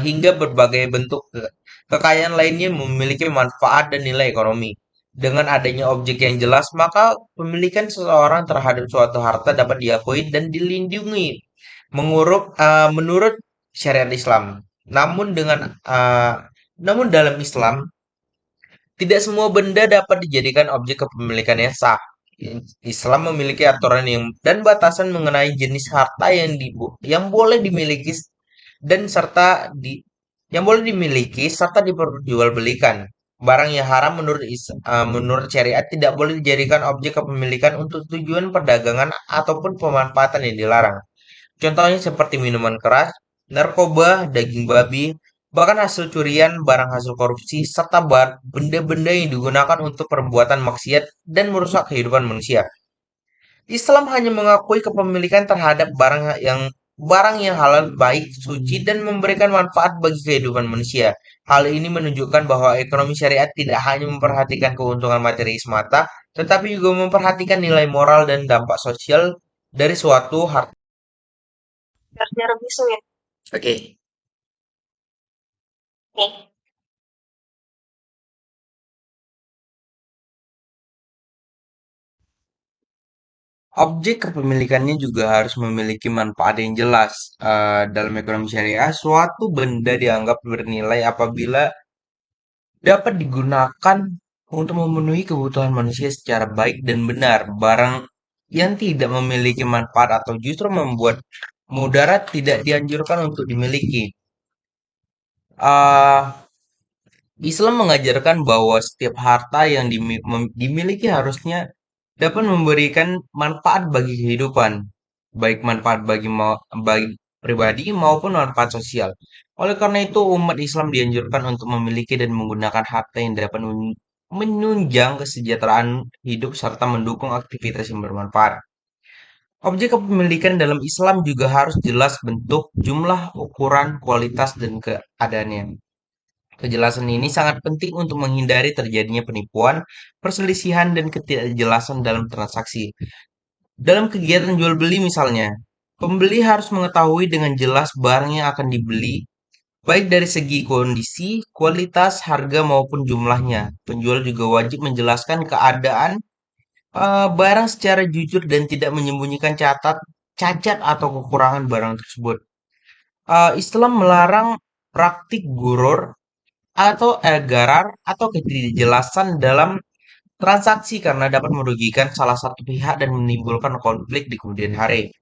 Speaker 1: hingga berbagai bentuk kekayaan lainnya memiliki manfaat dan nilai ekonomi. Dengan adanya objek yang jelas, maka pemilikan seseorang terhadap suatu harta dapat diakui dan dilindungi menurut syariat Islam. Namun uh, namun dalam Islam, tidak semua benda dapat dijadikan objek kepemilikan yang sah. Islam memiliki aturan dan batasan mengenai jenis harta yang boleh dimiliki dan yang boleh dimiliki serta diperjualbelikan. Barang yang haram menurut syariat tidak boleh dijadikan objek kepemilikan untuk tujuan perdagangan ataupun pemanfaatan yang dilarang. Contohnya seperti minuman keras, narkoba, daging babi, bahkan hasil curian, barang hasil korupsi, serta benda-benda yang digunakan untuk perbuatan maksiat dan merusak kehidupan manusia. Islam hanya mengakui kepemilikan terhadap barang yang halal, baik, suci, dan memberikan manfaat bagi kehidupan manusia. Hal ini menunjukkan bahwa ekonomi syariat tidak hanya memperhatikan keuntungan materi semata, tetapi juga memperhatikan nilai moral dan dampak sosial dari suatu harta.
Speaker 2: Biar bisu ya.
Speaker 1: Oke.
Speaker 2: Oke.
Speaker 1: Objek kepemilikannya juga harus memiliki manfaat yang jelas. Dalam ekonomi syariah, suatu benda dianggap bernilai apabila dapat digunakan untuk memenuhi kebutuhan manusia secara baik dan benar. Barang yang tidak memiliki manfaat atau justru membuat mudarat tidak dianjurkan untuk dimiliki. Ah, Islam mengajarkan bahwa setiap harta yang dimiliki harusnya dapat memberikan manfaat bagi kehidupan, baik manfaat bagi pribadi maupun manfaat sosial. Oleh karena itu, umat Islam dianjurkan untuk memiliki dan menggunakan harta yang dapat menunjang kesejahteraan hidup serta mendukung aktivitas yang bermanfaat. Objek kepemilikan dalam Islam juga harus jelas bentuk, jumlah, ukuran, kualitas, dan keadaannya. Kejelasan ini sangat penting untuk menghindari terjadinya penipuan, perselisihan, dan ketidakjelasan dalam transaksi. Dalam kegiatan jual beli misalnya, pembeli harus mengetahui dengan jelas barang yang akan dibeli, baik dari segi kondisi, kualitas, harga maupun jumlahnya. Penjual juga wajib menjelaskan keadaan barang secara jujur dan tidak menyembunyikan cacat atau kekurangan barang tersebut. Islam melarang praktik gurur atau garar atau ketidakjelasan dalam transaksi karena dapat merugikan salah satu pihak dan menimbulkan konflik di kemudian hari.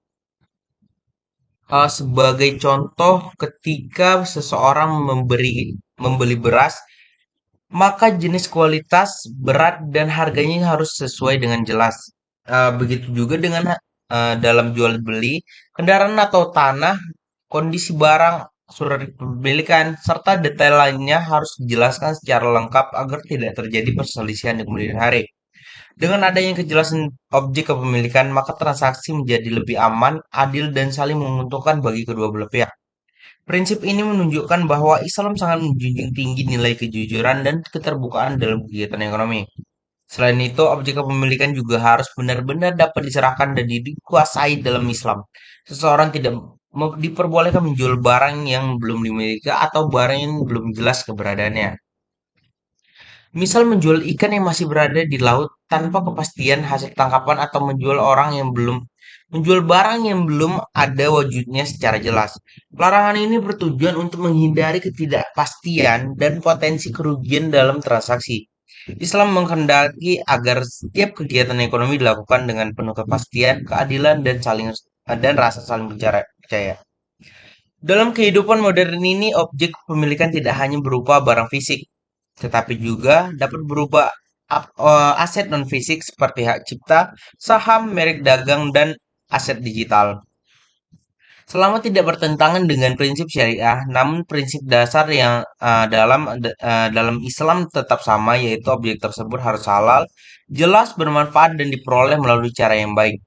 Speaker 1: Sebagai contoh, ketika seseorang membeli beras, maka jenis, kualitas, berat, dan harganya harus sesuai dengan jelas. Begitu juga dengan dalam jual beli kendaraan atau tanah, kondisi barang, surat kepemilikan, serta detail lainnya harus dijelaskan secara lengkap agar tidak terjadi perselisihan di kemudian hari. Dengan adanya kejelasan objek kepemilikan, maka transaksi menjadi lebih aman, adil, dan saling menguntungkan bagi kedua belah pihak. Prinsip ini menunjukkan bahwa Islam sangat menjunjung tinggi nilai kejujuran dan keterbukaan dalam kegiatan ekonomi. Selain itu, objek kepemilikan juga harus benar-benar dapat diserahkan dan dikuasai dalam Islam. Seseorang tidak diperbolehkan menjual barang yang belum dimiliki atau barang yang belum jelas keberadaannya. Misal menjual ikan yang masih berada di laut tanpa kepastian hasil tangkapan atau menjual barang yang belum ada wujudnya secara jelas. Larangan ini bertujuan untuk menghindari ketidakpastian dan potensi kerugian dalam transaksi. Islam menghendaki agar setiap kegiatan ekonomi dilakukan dengan penuh kepastian, keadilan, dan rasa saling percaya. Dalam kehidupan modern ini, objek kepemilikan tidak hanya berupa barang fisik, tetapi juga dapat berupa aset non-fisik seperti hak cipta, saham, merek dagang, dan aset digital. Selama tidak bertentangan dengan prinsip syariah, namun prinsip dasar yang dalam Islam tetap sama, yaitu objek tersebut harus halal, jelas, bermanfaat, dan diperoleh melalui cara yang baik.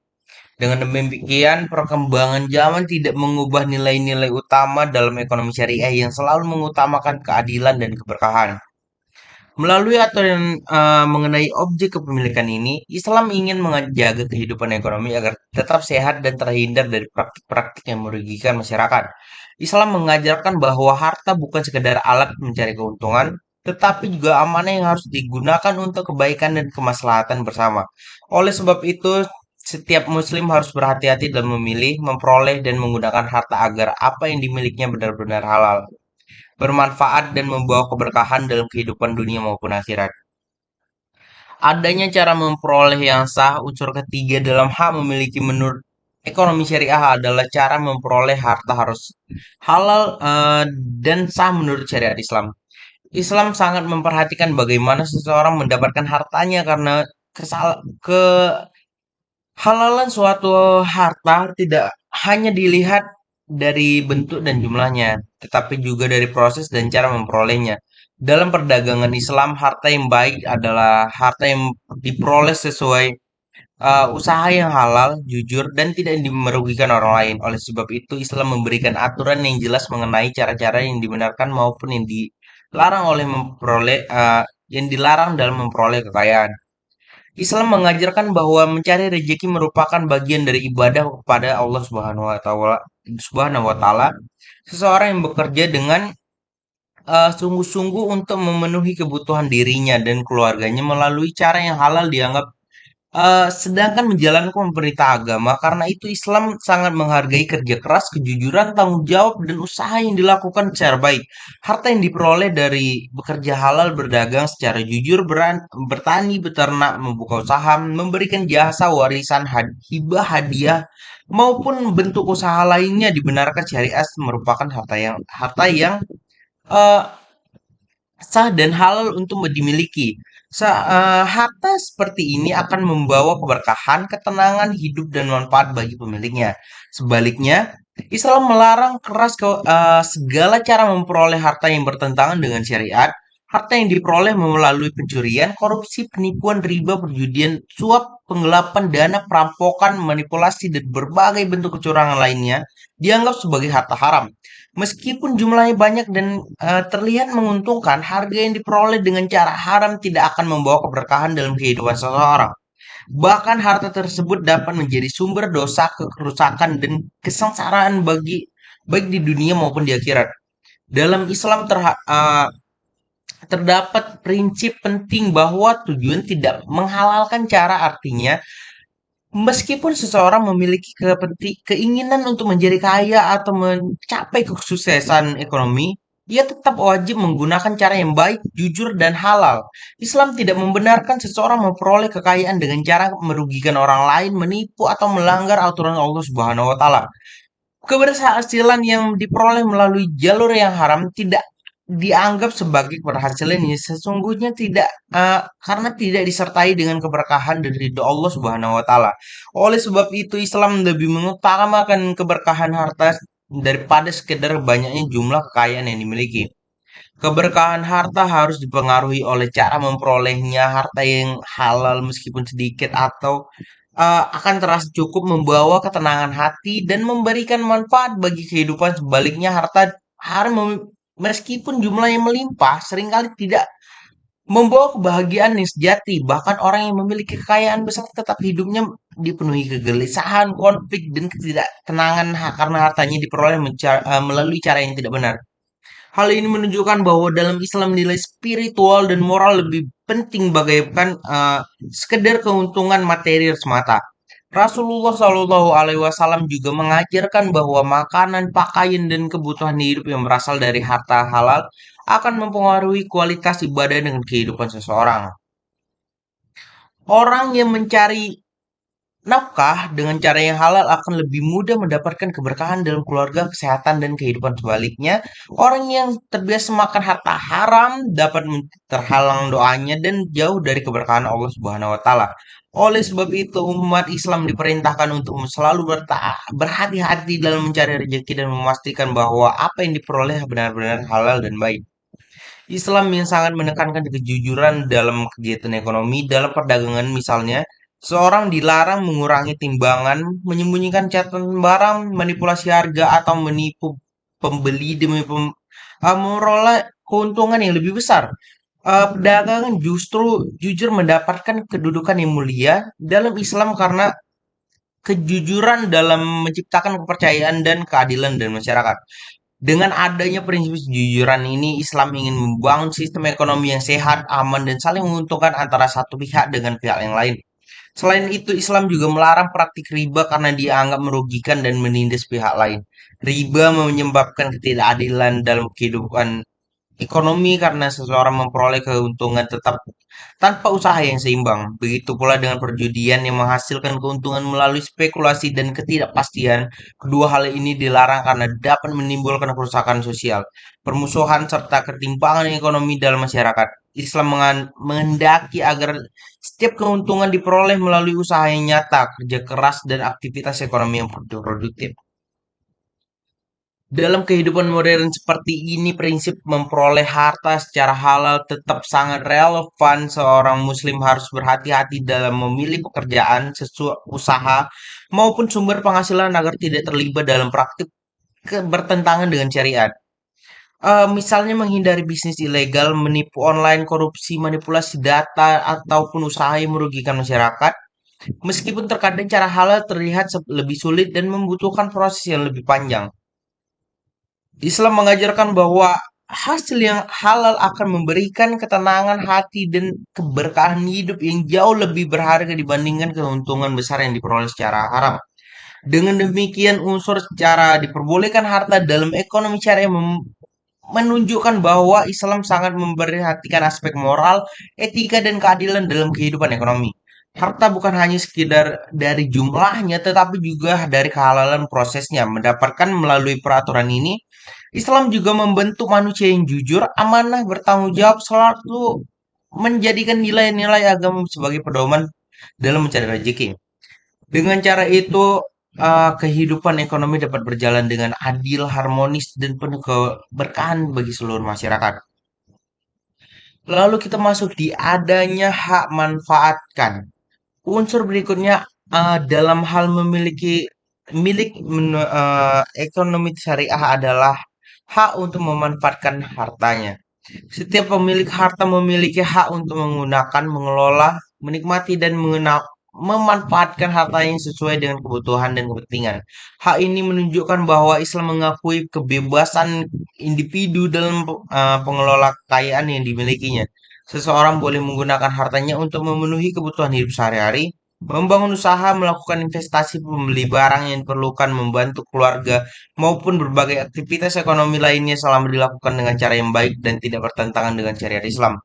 Speaker 1: Dengan demikian, perkembangan zaman tidak mengubah nilai-nilai utama dalam ekonomi syariah yang selalu mengutamakan keadilan dan keberkahan. Melalui aturan mengenai objek kepemilikan ini, Islam ingin menjaga kehidupan ekonomi agar tetap sehat dan terhindar dari praktik-praktik yang merugikan masyarakat. Islam mengajarkan bahwa harta bukan sekedar alat mencari keuntungan, tetapi juga amanah yang harus digunakan untuk kebaikan dan kemaslahatan bersama. Oleh sebab itu, setiap muslim harus berhati-hati dalam memilih, memperoleh, dan menggunakan harta agar apa yang dimilikinya benar-benar halal, bermanfaat, dan membawa keberkahan dalam kehidupan dunia maupun akhirat. Adanya cara memperoleh yang sah, unsur ketiga dalam hak memiliki menurut ekonomi syariah adalah cara memperoleh harta harus halal dan sah menurut syariat Islam. Islam sangat memperhatikan bagaimana seseorang mendapatkan hartanya karena kehalalan suatu harta tidak hanya dilihat dari bentuk dan jumlahnya, tetapi juga dari proses dan cara memperolehnya. Dalam perdagangan Islam, harta yang baik adalah harta yang diperoleh sesuai usaha yang halal, jujur, dan tidak merugikan orang lain. Oleh sebab itu, Islam memberikan aturan yang jelas mengenai cara-cara yang dibenarkan maupun yang dilarang dalam memperoleh kekayaan. Islam mengajarkan bahwa mencari rezeki merupakan bagian dari ibadah kepada Allah Subhanahu wa taala. Seseorang yang bekerja dengan sungguh-sungguh untuk memenuhi kebutuhan dirinya dan keluarganya melalui cara yang halal dianggap Sedangkan menjalankan perintah agama, karena itu Islam sangat menghargai kerja keras, kejujuran, tanggung jawab, dan usaha yang dilakukan secara baik. Harta yang diperoleh dari bekerja halal, berdagang secara jujur, bertani, beternak, membuka usaha, memberikan jasa, warisan, hibah, hadiah, maupun bentuk usaha lainnya dibenarkan syariat merupakan harta yang eh, sah dan halal untuk dimiliki. Harta seperti ini akan membawa keberkahan, ketenangan hidup, dan manfaat bagi pemiliknya. Sebaliknya, Islam melarang keras segala cara memperoleh harta yang bertentangan dengan syariat. Harta yang diperoleh melalui pencurian, korupsi, penipuan, riba, perjudian, suap, penggelapan dana, perampokan, manipulasi, dan berbagai bentuk kecurangan lainnya dianggap sebagai harta haram. Meskipun jumlahnya banyak dan terlihat menguntungkan, harga yang diperoleh dengan cara haram tidak akan membawa keberkahan dalam kehidupan seseorang. Bahkan harta tersebut dapat menjadi sumber dosa, kerusakan, dan kesengsaraan bagi baik di dunia maupun di akhirat. Dalam Islam terdapat prinsip penting bahwa tujuan tidak menghalalkan cara, artinya meskipun seseorang memiliki keinginan untuk menjadi kaya atau mencapai kesuksesan ekonomi, dia tetap wajib menggunakan cara yang baik, jujur, dan halal. Islam tidak membenarkan seseorang memperoleh kekayaan dengan cara merugikan orang lain, menipu, atau melanggar aturan Allah Subhanahu wa Ta'ala. Keberhasilan yang diperoleh melalui jalur yang haram tidak dianggap sebagai keberhasilan yang sesungguhnya tidak karena tidak disertai dengan keberkahan dan ridho Allah Subhanahu wa taala. Oleh sebab itu Islam lebih mengutamakan keberkahan harta daripada sekedar banyaknya jumlah kekayaan yang dimiliki. Keberkahan harta harus dipengaruhi oleh cara memperolehnya. Harta yang halal meskipun sedikit atau akan terasa cukup membawa ketenangan hati dan memberikan manfaat bagi kehidupan. Sebaliknya, harta haram meskipun jumlahnya melimpah seringkali tidak membawa kebahagiaan yang sejati. Bahkan orang yang memiliki kekayaan besar tetap hidupnya dipenuhi kegelisahan, konflik, dan ketidaktenangan karena hartanya diperoleh melalui cara yang tidak benar. Hal ini menunjukkan bahwa dalam Islam nilai spiritual dan moral lebih penting bagaikan sekedar keuntungan materi semata. Rasulullah Shallallahu Alaihi Wasallam juga mengajarkan bahwa makanan, pakaian, dan kebutuhan hidup yang berasal dari harta halal akan mempengaruhi kualitas ibadah dengan kehidupan seseorang. Orang yang mencari nafkah dengan cara yang halal akan lebih mudah mendapatkan keberkahan dalam keluarga, kesehatan, dan kehidupan. Sebaliknya, orang yang terbiasa makan harta haram dapat terhalang doanya dan jauh dari keberkahan Allah Subhanahu wa taala. Oleh sebab itu, umat Islam diperintahkan untuk selalu berhati-hati dalam mencari rezeki dan memastikan bahwa apa yang diperoleh benar-benar halal dan baik. Islam yang sangat menekankan kejujuran dalam kegiatan ekonomi, dalam perdagangan misalnya, seorang dilarang mengurangi timbangan, menyembunyikan catatan barang, manipulasi harga, atau menipu pembeli demi memperoleh keuntungan yang lebih besar. Perdagangan justru jujur mendapatkan kedudukan yang mulia dalam Islam karena kejujuran dalam menciptakan kepercayaan dan keadilan dan masyarakat. Dengan adanya prinsip kejujuran ini, Islam ingin membangun sistem ekonomi yang sehat, aman, dan saling menguntungkan antara satu pihak dengan pihak yang lain. Selain itu, Islam juga melarang praktik riba karena dianggap merugikan dan menindas pihak lain. Riba menyebabkan ketidakadilan dalam kehidupan ekonomi karena seseorang memperoleh keuntungan tetap tanpa usaha yang seimbang. Begitu pula dengan perjudian yang menghasilkan keuntungan melalui spekulasi dan ketidakpastian. Kedua hal ini dilarang karena dapat menimbulkan kerusakan sosial, permusuhan, serta ketimpangan ekonomi dalam masyarakat. Islam menghendaki agar setiap keuntungan diperoleh melalui usaha yang nyata, kerja keras, dan aktivitas ekonomi yang produktif. Dalam kehidupan modern seperti ini, prinsip memperoleh harta secara halal tetap sangat relevan. Seorang muslim harus berhati-hati dalam memilih pekerjaan, usaha, maupun sumber penghasilan agar tidak terlibat dalam praktik bertentangan dengan syariat. Misalnya menghindari bisnis ilegal, menipu online, korupsi, manipulasi data, ataupun usaha yang merugikan masyarakat. Meskipun terkadang cara halal terlihat lebih sulit dan membutuhkan proses yang lebih panjang. Islam mengajarkan bahwa hasil yang halal akan memberikan ketenangan hati dan keberkahan hidup yang jauh lebih berharga dibandingkan keuntungan besar yang diperoleh secara haram. Dengan demikian, unsur secara diperbolehkan harta dalam ekonomi syariah menunjukkan bahwa Islam sangat memperhatikan aspek moral, etika, dan keadilan dalam kehidupan ekonomi. Harta bukan hanya sekedar dari jumlahnya, tetapi juga dari kehalalan prosesnya. Mendapatkan melalui peraturan ini, Islam juga membentuk manusia yang jujur, amanah, bertanggung jawab, selalu menjadikan nilai-nilai agama sebagai pedoman dalam mencari rezeki. Dengan cara itu, kehidupan ekonomi dapat berjalan dengan adil, harmonis, dan penuh keberkahan bagi seluruh masyarakat. Lalu kita masuk di adanya hak manfaatkan. Unsur berikutnya dalam hal memiliki ekonomi syariah adalah hak untuk memanfaatkan hartanya. Setiap pemilik harta memiliki hak untuk menggunakan, mengelola, menikmati, dan memanfaatkan hartanya sesuai dengan kebutuhan dan kepentingan. Hak ini menunjukkan bahwa Islam mengakui kebebasan individu dalam pengelola kekayaan yang dimilikinya. Seseorang boleh menggunakan hartanya untuk memenuhi kebutuhan hidup sehari-hari, membangun usaha, melakukan investasi, membeli barang yang diperlukan, membantu keluarga, maupun berbagai aktivitas ekonomi lainnya selama dilakukan dengan cara yang baik dan tidak bertentangan dengan syariat Islam.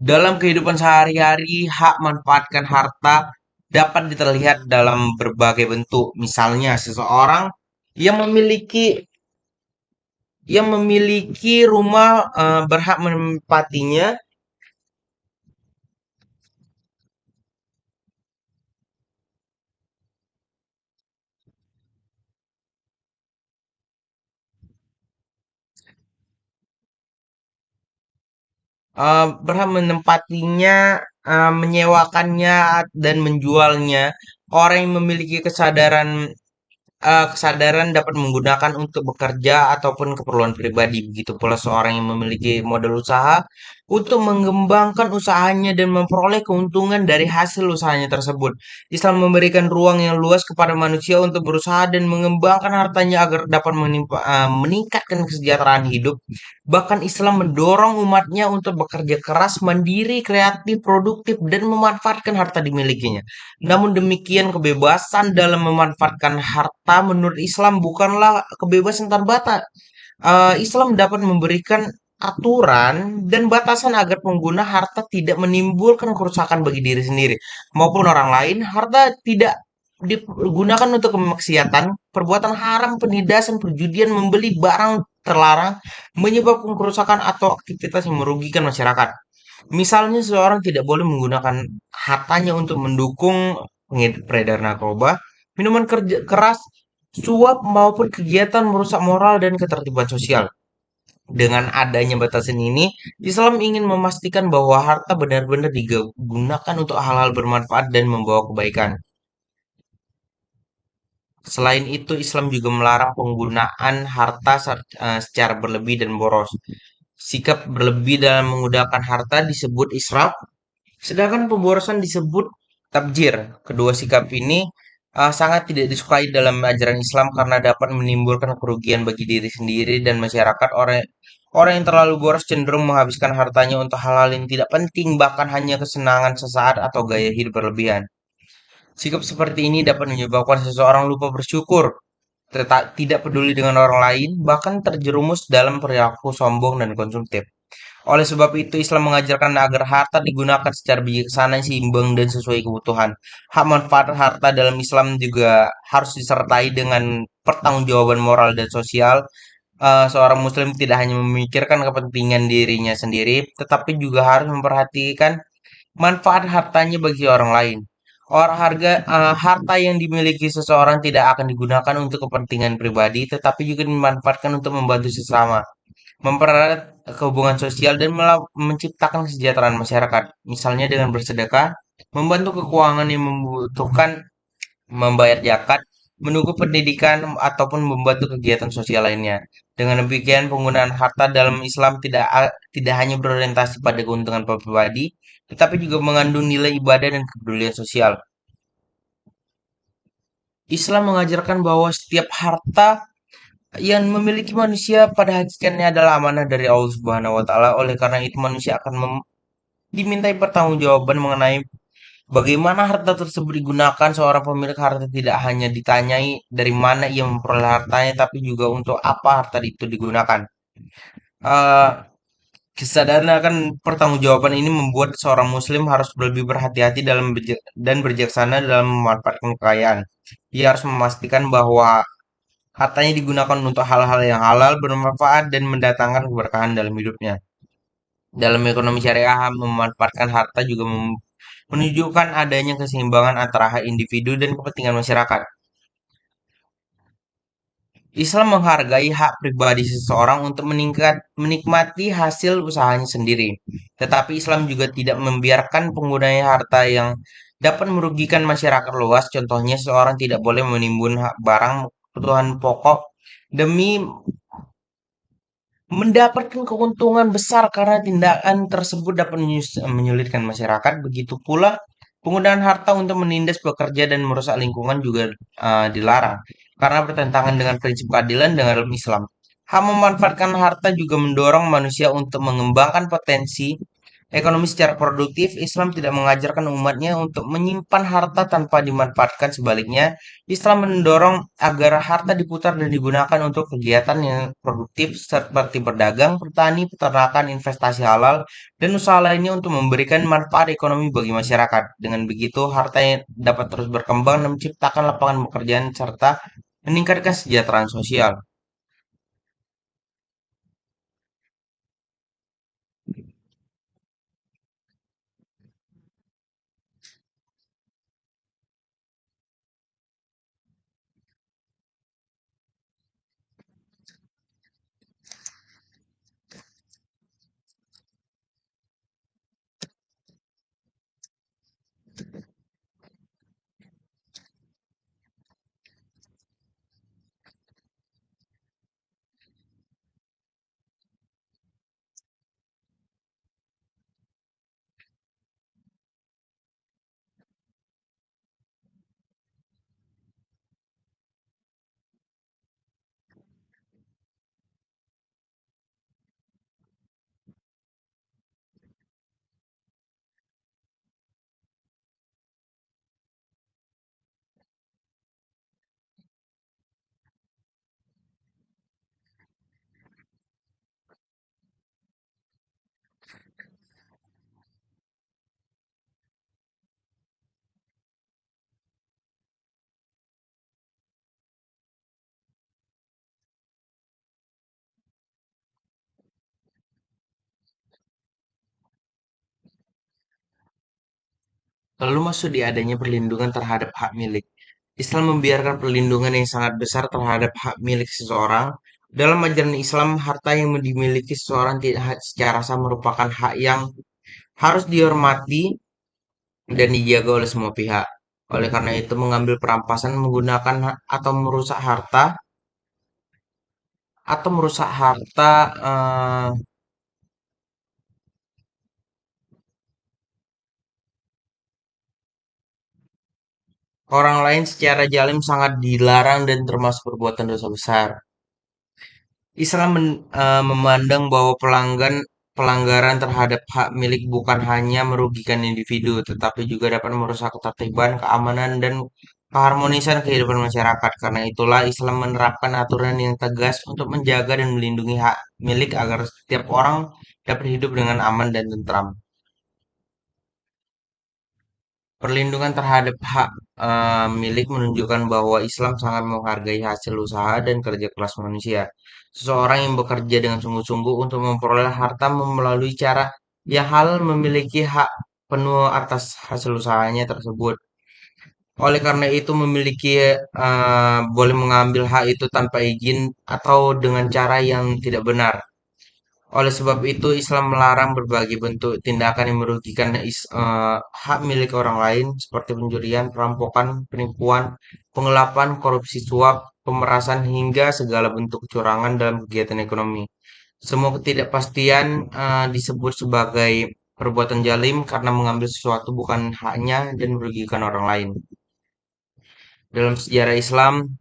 Speaker 1: Dalam kehidupan sehari-hari, hak manfaatkan harta dapat terlihat dalam berbagai bentuk. Misalnya, seseorang yang memiliki rumah berhak menempatinya, menyewakannya dan menjualnya. Orang yang memiliki kesadaran dapat menggunakan untuk bekerja ataupun keperluan pribadi. Begitu pula seorang yang memiliki modal usaha untuk mengembangkan usahanya dan memperoleh keuntungan dari hasil usahanya tersebut. Islam memberikan ruang yang luas kepada manusia untuk berusaha dan mengembangkan hartanya agar dapat meningkatkan kesejahteraan hidup. Bahkan Islam mendorong umatnya untuk bekerja keras, mandiri, kreatif, produktif, dan memanfaatkan harta dimilikinya. Namun demikian, kebebasan dalam memanfaatkan harta menurut Islam bukanlah kebebasan tanpa batas. Islam dapat memberikan aturan dan batasan agar pengguna harta tidak menimbulkan kerusakan bagi diri sendiri maupun orang lain. Harta tidak digunakan untuk kemaksiatan, perbuatan haram, penindasan, perjudian, membeli barang terlarang, menyebabkan kerusakan atau aktivitas yang merugikan masyarakat. Misalnya seseorang tidak boleh menggunakan hartanya untuk mendukung peredar narkoba, minuman keras, suap maupun kegiatan merusak moral dan ketertiban sosial. Dengan adanya batasan ini, Islam ingin memastikan bahwa harta benar-benar digunakan untuk hal-hal bermanfaat dan membawa kebaikan. Selain itu, Islam juga melarang penggunaan harta secara berlebih dan boros. Sikap berlebih dalam menggunakan harta disebut israf, sedangkan pemborosan disebut tabjir. Kedua sikap ini sangat tidak disukai dalam ajaran Islam karena dapat menimbulkan kerugian bagi diri sendiri dan masyarakat. Orang yang terlalu boros cenderung menghabiskan hartanya untuk hal-hal yang tidak penting, bahkan hanya kesenangan sesaat atau gaya hidup berlebihan. Sikap seperti ini dapat menyebabkan seseorang lupa bersyukur, tidak peduli dengan orang lain, bahkan terjerumus dalam perilaku sombong dan konsumtif. Oleh sebab itu, Islam mengajarkan agar harta digunakan secara bijaksana, seimbang, dan sesuai kebutuhan. Hak manfaat harta dalam Islam juga harus disertai dengan pertanggungjawaban moral dan sosial. Seorang Muslim tidak hanya memikirkan kepentingan dirinya sendiri, tetapi juga harus memperhatikan manfaat hartanya bagi orang lain. Harta yang dimiliki seseorang tidak akan digunakan untuk kepentingan pribadi, tetapi juga dimanfaatkan untuk membantu sesama, mempererat hubungan sosial, dan menciptakan kesejahteraan masyarakat. Misalnya dengan bersedekah, membantu keuangan yang membutuhkan, membayar zakat, menunggu pendidikan, ataupun membantu kegiatan sosial lainnya. Dengan demikian, penggunaan harta dalam Islam tidak hanya berorientasi pada keuntungan pribadi, tetapi juga mengandung nilai ibadah dan kepedulian sosial. Islam mengajarkan bahwa setiap harta yang memiliki manusia pada hakikatnya adalah amanah dari Allah Subhanahu wa taala. Oleh karena itu manusia akan dimintai pertanggungjawaban mengenai bagaimana harta tersebut digunakan. Seorang pemilik harta tidak hanya ditanyai dari mana ia memperoleh hartanya, tapi juga untuk apa harta itu digunakan. Eh, Kesadaran akan pertanggungjawaban ini membuat seorang muslim harus lebih berhati-hati dan berjaksana dalam memanfaatkan kekayaan. Ia harus memastikan bahwa hartanya digunakan untuk hal-hal yang halal, bermanfaat, dan mendatangkan keberkahan dalam hidupnya. Dalam ekonomi syariah, memanfaatkan harta juga menunjukkan adanya keseimbangan antara hak individu dan kepentingan masyarakat. Islam menghargai hak pribadi seseorang untuk menikmati hasil usahanya sendiri. Tetapi Islam juga tidak membiarkan penggunaan harta yang dapat merugikan masyarakat luas. Contohnya, seseorang tidak boleh menimbun barang kebutuhan pokok demi mendapatkan keuntungan besar karena tindakan tersebut dapat menyulitkan masyarakat. Begitu pula penggunaan harta untuk menindas pekerja dan merusak lingkungan juga dilarang karena bertentangan dengan prinsip keadilan dalam Islam. Hak memanfaatkan harta juga mendorong manusia untuk mengembangkan potensi ekonomi secara produktif. Islam tidak mengajarkan umatnya untuk menyimpan harta tanpa dimanfaatkan. Sebaliknya, Islam mendorong agar harta diputar dan digunakan untuk kegiatan yang produktif seperti berdagang, bertani, peternakan, investasi halal, dan usaha lainnya untuk memberikan manfaat ekonomi bagi masyarakat. Dengan begitu, hartanya dapat terus berkembang dan menciptakan lapangan pekerjaan serta meningkatkan kesejahteraan sosial. Lalu masuk di adanya perlindungan terhadap hak milik. Islam membiarkan perlindungan yang sangat besar terhadap hak milik seseorang. Dalam ajaran Islam, harta yang dimiliki seseorang tidak secara sah merupakan hak yang harus dihormati dan dijaga oleh semua pihak. Oleh karena itu, mengambil perampasan, menggunakan atau merusak harta eh, orang lain secara jalim sangat dilarang dan termasuk perbuatan dosa besar. Islam memandang bahwa pelanggaran terhadap hak milik bukan hanya merugikan individu, tetapi juga dapat merusak ketertiban, keamanan, dan keharmonisan kehidupan masyarakat. Karena itulah Islam menerapkan aturan yang tegas untuk menjaga dan melindungi hak milik agar setiap orang dapat hidup dengan aman dan tentram. Perlindungan terhadap hak milik menunjukkan bahwa Islam sangat menghargai hasil usaha dan kerja keras manusia. Seseorang yang bekerja dengan sungguh-sungguh untuk memperoleh harta melalui cara yang halal memiliki hak penuh atas hasil usahanya tersebut. Oleh karena itu memiliki boleh mengambil hak itu tanpa izin atau dengan cara yang tidak benar. Oleh sebab itu, Islam melarang berbagai bentuk tindakan yang merugikan hak milik orang lain, seperti pencurian, perampokan, penipuan, penggelapan, korupsi suap, pemerasan, hingga segala bentuk kecurangan dalam kegiatan ekonomi. Semua ketidakpastian disebut sebagai perbuatan jalim karena mengambil sesuatu bukan haknya dan merugikan orang lain. Dalam sejarah Islam,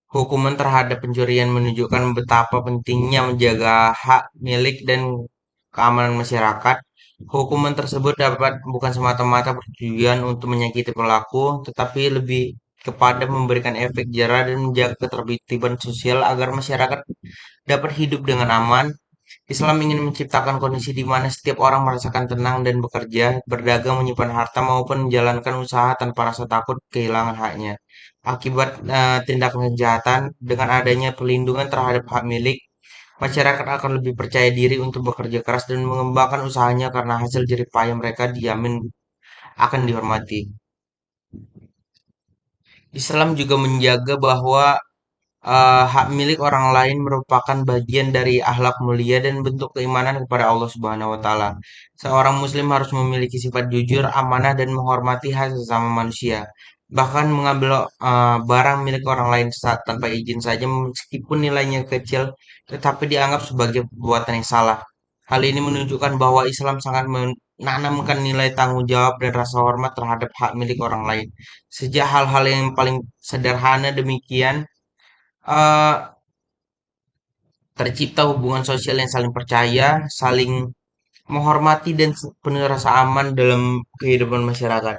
Speaker 1: Hukuman terhadap pencurian menunjukkan betapa pentingnya menjaga hak milik dan keamanan masyarakat. Hukuman tersebut dapat bukan semata-mata bertujuan untuk menyakiti pelaku, tetapi lebih kepada memberikan efek jera dan menjaga ketertiban sosial agar masyarakat dapat hidup dengan aman. Islam ingin menciptakan kondisi di mana setiap orang merasakan tenang dan bekerja, berdagang, menyimpan harta maupun menjalankan usaha tanpa rasa takut kehilangan haknya. Akibat tindakan kejahatan, dengan adanya perlindungan terhadap hak milik, masyarakat akan lebih percaya diri untuk bekerja keras dan mengembangkan usahanya karena hasil jerih payah mereka dijamin akan dihormati. Islam juga menjaga bahwa hak milik orang lain merupakan bagian dari akhlak mulia dan bentuk keimanan kepada Allah Subhanahu wa taala. Seorang muslim harus memiliki sifat jujur, amanah dan menghormati hak sesama manusia. Bahkan mengambil barang milik orang lain saat tanpa izin saja meskipun nilainya kecil tetapi dianggap sebagai perbuatan yang salah. Hal ini menunjukkan bahwa Islam sangat menanamkan nilai tanggung jawab dan rasa hormat terhadap hak milik orang lain. Sejak hal-hal yang paling sederhana demikian eh, tercipta hubungan sosial yang saling percaya, saling menghormati dan penuh rasa aman dalam kehidupan masyarakat.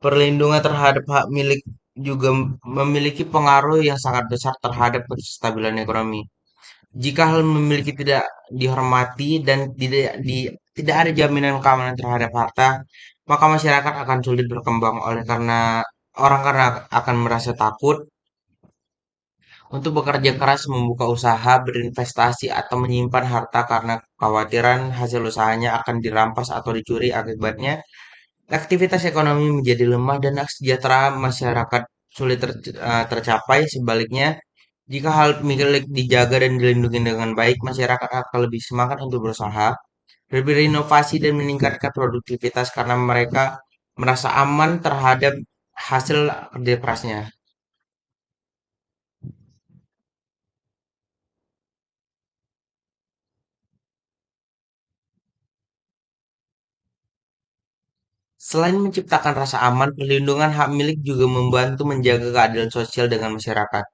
Speaker 1: Perlindungan terhadap hak milik juga memiliki pengaruh yang sangat besar terhadap kestabilan ekonomi. Jika hal memiliki tidak dihormati dan tidak ada jaminan keamanan terhadap harta, maka masyarakat akan sulit berkembang oleh karena akan merasa takut untuk bekerja keras, membuka usaha, berinvestasi, atau menyimpan harta karena kekhawatiran hasil usahanya akan dirampas atau dicuri. Akibatnya, aktivitas ekonomi menjadi lemah dan kesejahteraan masyarakat sulit tercapai. Sebaliknya, jika hal milik dijaga dan dilindungi dengan baik, masyarakat akan lebih semangat untuk berusaha, berinovasi, dan meningkatkan produktivitas karena mereka merasa aman terhadap hasil kerja kerasnya. Selain menciptakan rasa aman, perlindungan hak milik juga membantu menjaga keadilan sosial dengan masyarakat.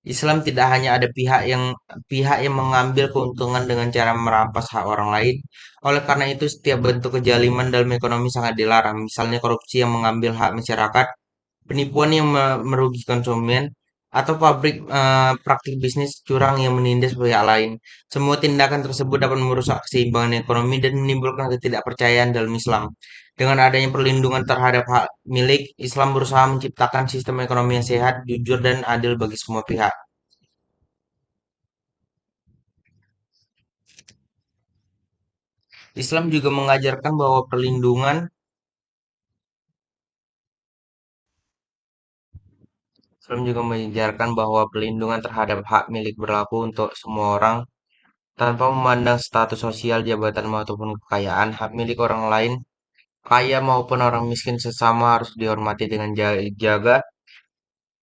Speaker 1: Islam tidak hanya ada pihak yang mengambil keuntungan dengan cara merampas hak orang lain. Oleh karena itu, setiap bentuk kejaliman dalam ekonomi sangat dilarang. Misalnya korupsi yang mengambil hak masyarakat, penipuan yang merugikan konsumen, atau praktik bisnis curang yang menindas pihak lain. Semua tindakan tersebut dapat merusak keseimbangan ekonomi dan menimbulkan ketidakpercayaan dalam Islam. Dengan adanya perlindungan terhadap hak milik, Islam berusaha menciptakan sistem ekonomi yang sehat, jujur, dan adil bagi semua pihak. Islam juga mengajarkan bahwa perlindungan terhadap hak milik berlaku untuk semua orang tanpa memandang status sosial, jabatan, maupun kekayaan. Hak milik orang lain, kaya maupun orang miskin sesama harus dihormati dengan jaga.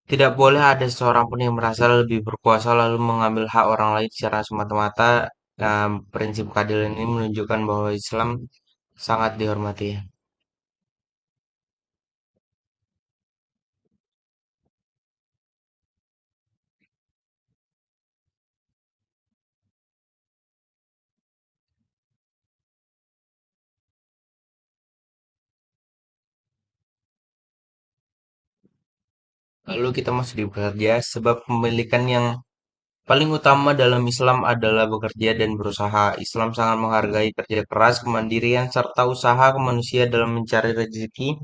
Speaker 1: Tidak boleh ada seorang pun yang merasa lebih berkuasa lalu mengambil hak orang lain secara semata-mata. Prinsip keadilan ini menunjukkan bahwa Islam sangat dihormati. Lalu kita masuk di bekerja, sebab pemilikan yang paling utama dalam Islam adalah bekerja dan berusaha. Islam sangat menghargai kerja keras, kemandirian, serta usaha manusia dalam mencari rezeki.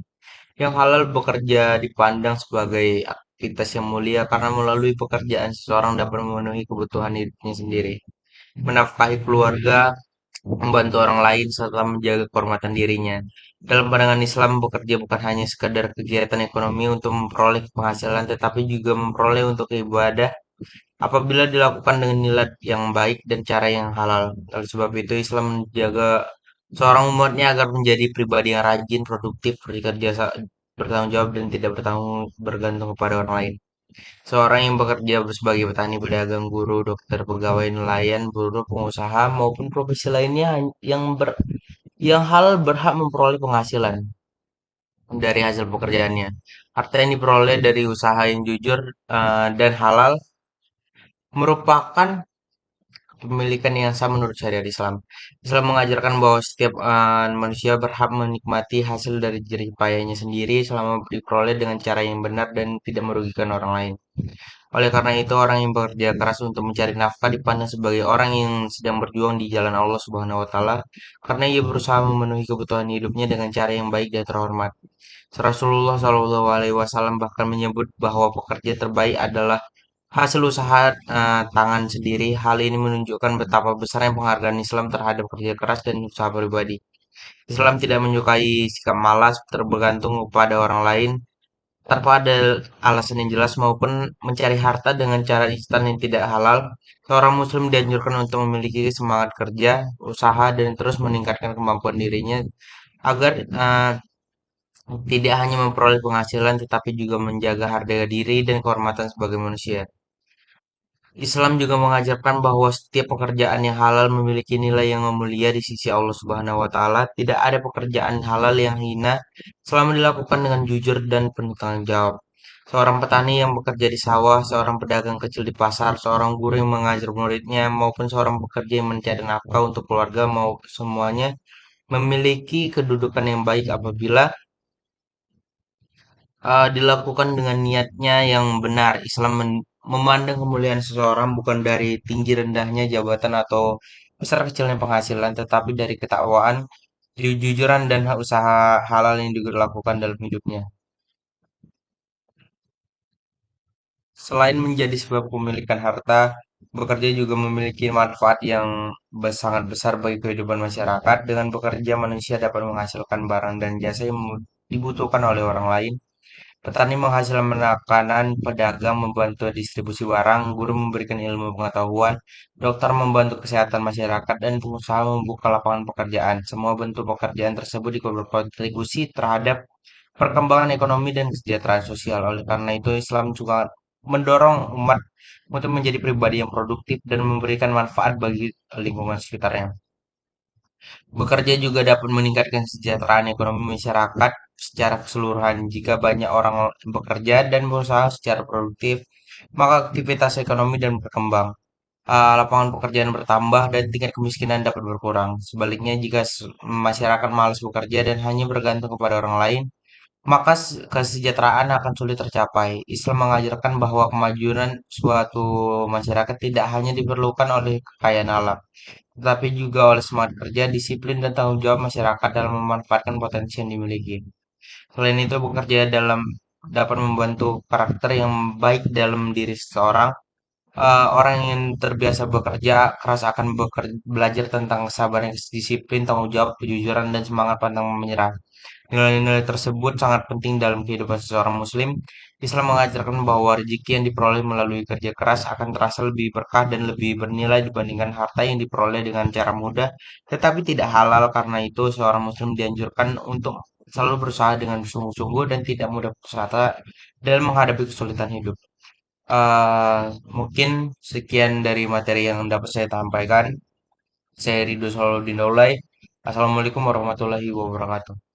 Speaker 1: Yang halal bekerja dipandang sebagai aktivitas yang mulia karena melalui pekerjaan seseorang dapat memenuhi kebutuhan hidupnya sendiri, menafkahi keluarga, membantu orang lain, serta menjaga kehormatan dirinya. Dalam pandangan Islam, bekerja bukan hanya sekadar kegiatan ekonomi untuk memperoleh penghasilan, tetapi juga memperoleh untuk ibadah apabila dilakukan dengan niat yang baik dan cara yang halal. Oleh sebab itu, Islam menjaga seorang umatnya agar menjadi pribadi yang rajin, produktif, bertanggung jawab, dan tidak bergantung kepada orang lain. Seorang yang bekerja sebagai petani, pedagang, guru, dokter, pegawai, nelayan, buruh, pengusaha, maupun profesi lainnya yang halal berhak memperoleh penghasilan dari hasil pekerjaannya. Harta yang diperoleh dari usaha yang jujur dan halal merupakan pemilikan yang sah menurut syariat Islam. Islam mengajarkan bahwa setiap manusia berhak menikmati hasil dari jerih payahnya sendiri selama diperoleh dengan cara yang benar dan tidak merugikan orang lain. Oleh karena itu, orang yang bekerja keras untuk mencari nafkah dipandang sebagai orang yang sedang berjuang di jalan Allah Subhanahu wa taala karena ia berusaha memenuhi kebutuhan hidupnya dengan cara yang baik dan terhormat. Rasulullah Shallallahu alaihi wasallam bahkan menyebut bahwa pekerja terbaik adalah hasil usaha tangan sendiri. Hal ini menunjukkan betapa besarnya penghargaan Islam terhadap kerja keras dan usaha pribadi. Islam tidak menyukai sikap malas, tergantung kepada orang lain, tanpa ada alasan yang jelas maupun mencari harta dengan cara instan yang tidak halal. Seorang muslim dianjurkan untuk memiliki semangat kerja, usaha, dan terus meningkatkan kemampuan dirinya agar tidak hanya memperoleh penghasilan tetapi juga menjaga harga diri dan kehormatan sebagai manusia. Islam juga mengajarkan bahwa setiap pekerjaan yang halal memiliki nilai yang mulia di sisi Allah Subhanahu wa taala. Tidak ada pekerjaan halal yang hina selama dilakukan dengan jujur dan penuh tanggung jawab. Seorang petani yang bekerja di sawah, seorang pedagang kecil di pasar, seorang guru yang mengajar muridnya, maupun seorang pekerja yang mencari nafkah untuk keluarga, mau semuanya memiliki kedudukan yang baik apabila dilakukan dengan niatnya yang benar. Islam memandang kemuliaan seseorang bukan dari tinggi rendahnya jabatan atau besar kecilnya penghasilan, tetapi dari ketakwaan, kejujuran, dan usaha halal yang dilakukan dalam hidupnya. Selain menjadi sebab pemilikan harta, bekerja juga memiliki manfaat yang sangat besar bagi kehidupan masyarakat. Dengan bekerja, manusia dapat menghasilkan barang dan jasa yang dibutuhkan oleh orang lain. Petani menghasilkan makanan, pedagang membantu distribusi barang, guru memberikan ilmu pengetahuan, dokter membantu kesehatan masyarakat, dan pengusaha membuka lapangan pekerjaan. Semua bentuk pekerjaan tersebut berkontribusi terhadap perkembangan ekonomi dan kesejahteraan sosial. Oleh karena itu, Islam juga mendorong umat untuk menjadi pribadi yang produktif dan memberikan manfaat bagi lingkungan sekitarnya. Bekerja juga dapat meningkatkan kesejahteraan ekonomi masyarakat secara keseluruhan. Jika banyak orang bekerja dan berusaha secara produktif, maka aktivitas ekonomi dan berkembang. Lapangan pekerjaan bertambah dan tingkat kemiskinan dapat berkurang. Sebaliknya, jika masyarakat malas bekerja dan hanya bergantung kepada orang lain, maka kesejahteraan akan sulit tercapai. Islam mengajarkan bahwa kemajuan suatu masyarakat tidak hanya diperlukan oleh kekayaan alam, tetapi juga oleh semangat kerja, disiplin, dan tanggung jawab masyarakat dalam memanfaatkan potensi yang dimiliki. Selain itu, bekerja dapat membantu karakter yang baik dalam diri seseorang. Orang yang terbiasa bekerja keras akan belajar tentang kesabaran, disiplin, tanggung jawab, kejujuran, dan semangat pantang menyerah. Nilai-nilai tersebut sangat penting dalam kehidupan seseorang muslim. Islam mengajarkan bahwa rezeki yang diperoleh melalui kerja keras akan terasa lebih berkah dan lebih bernilai dibandingkan harta yang diperoleh dengan cara mudah, tetapi tidak halal. Karena itu, seorang muslim dianjurkan untuk selalu berusaha dengan sungguh-sungguh dan tidak mudah putus asa dalam menghadapi kesulitan hidup. Mungkin sekian dari materi yang dapat saya sampaikan. Saya Ridho Salahuddin Daulay. Assalamualaikum warahmatullahi wabarakatuh.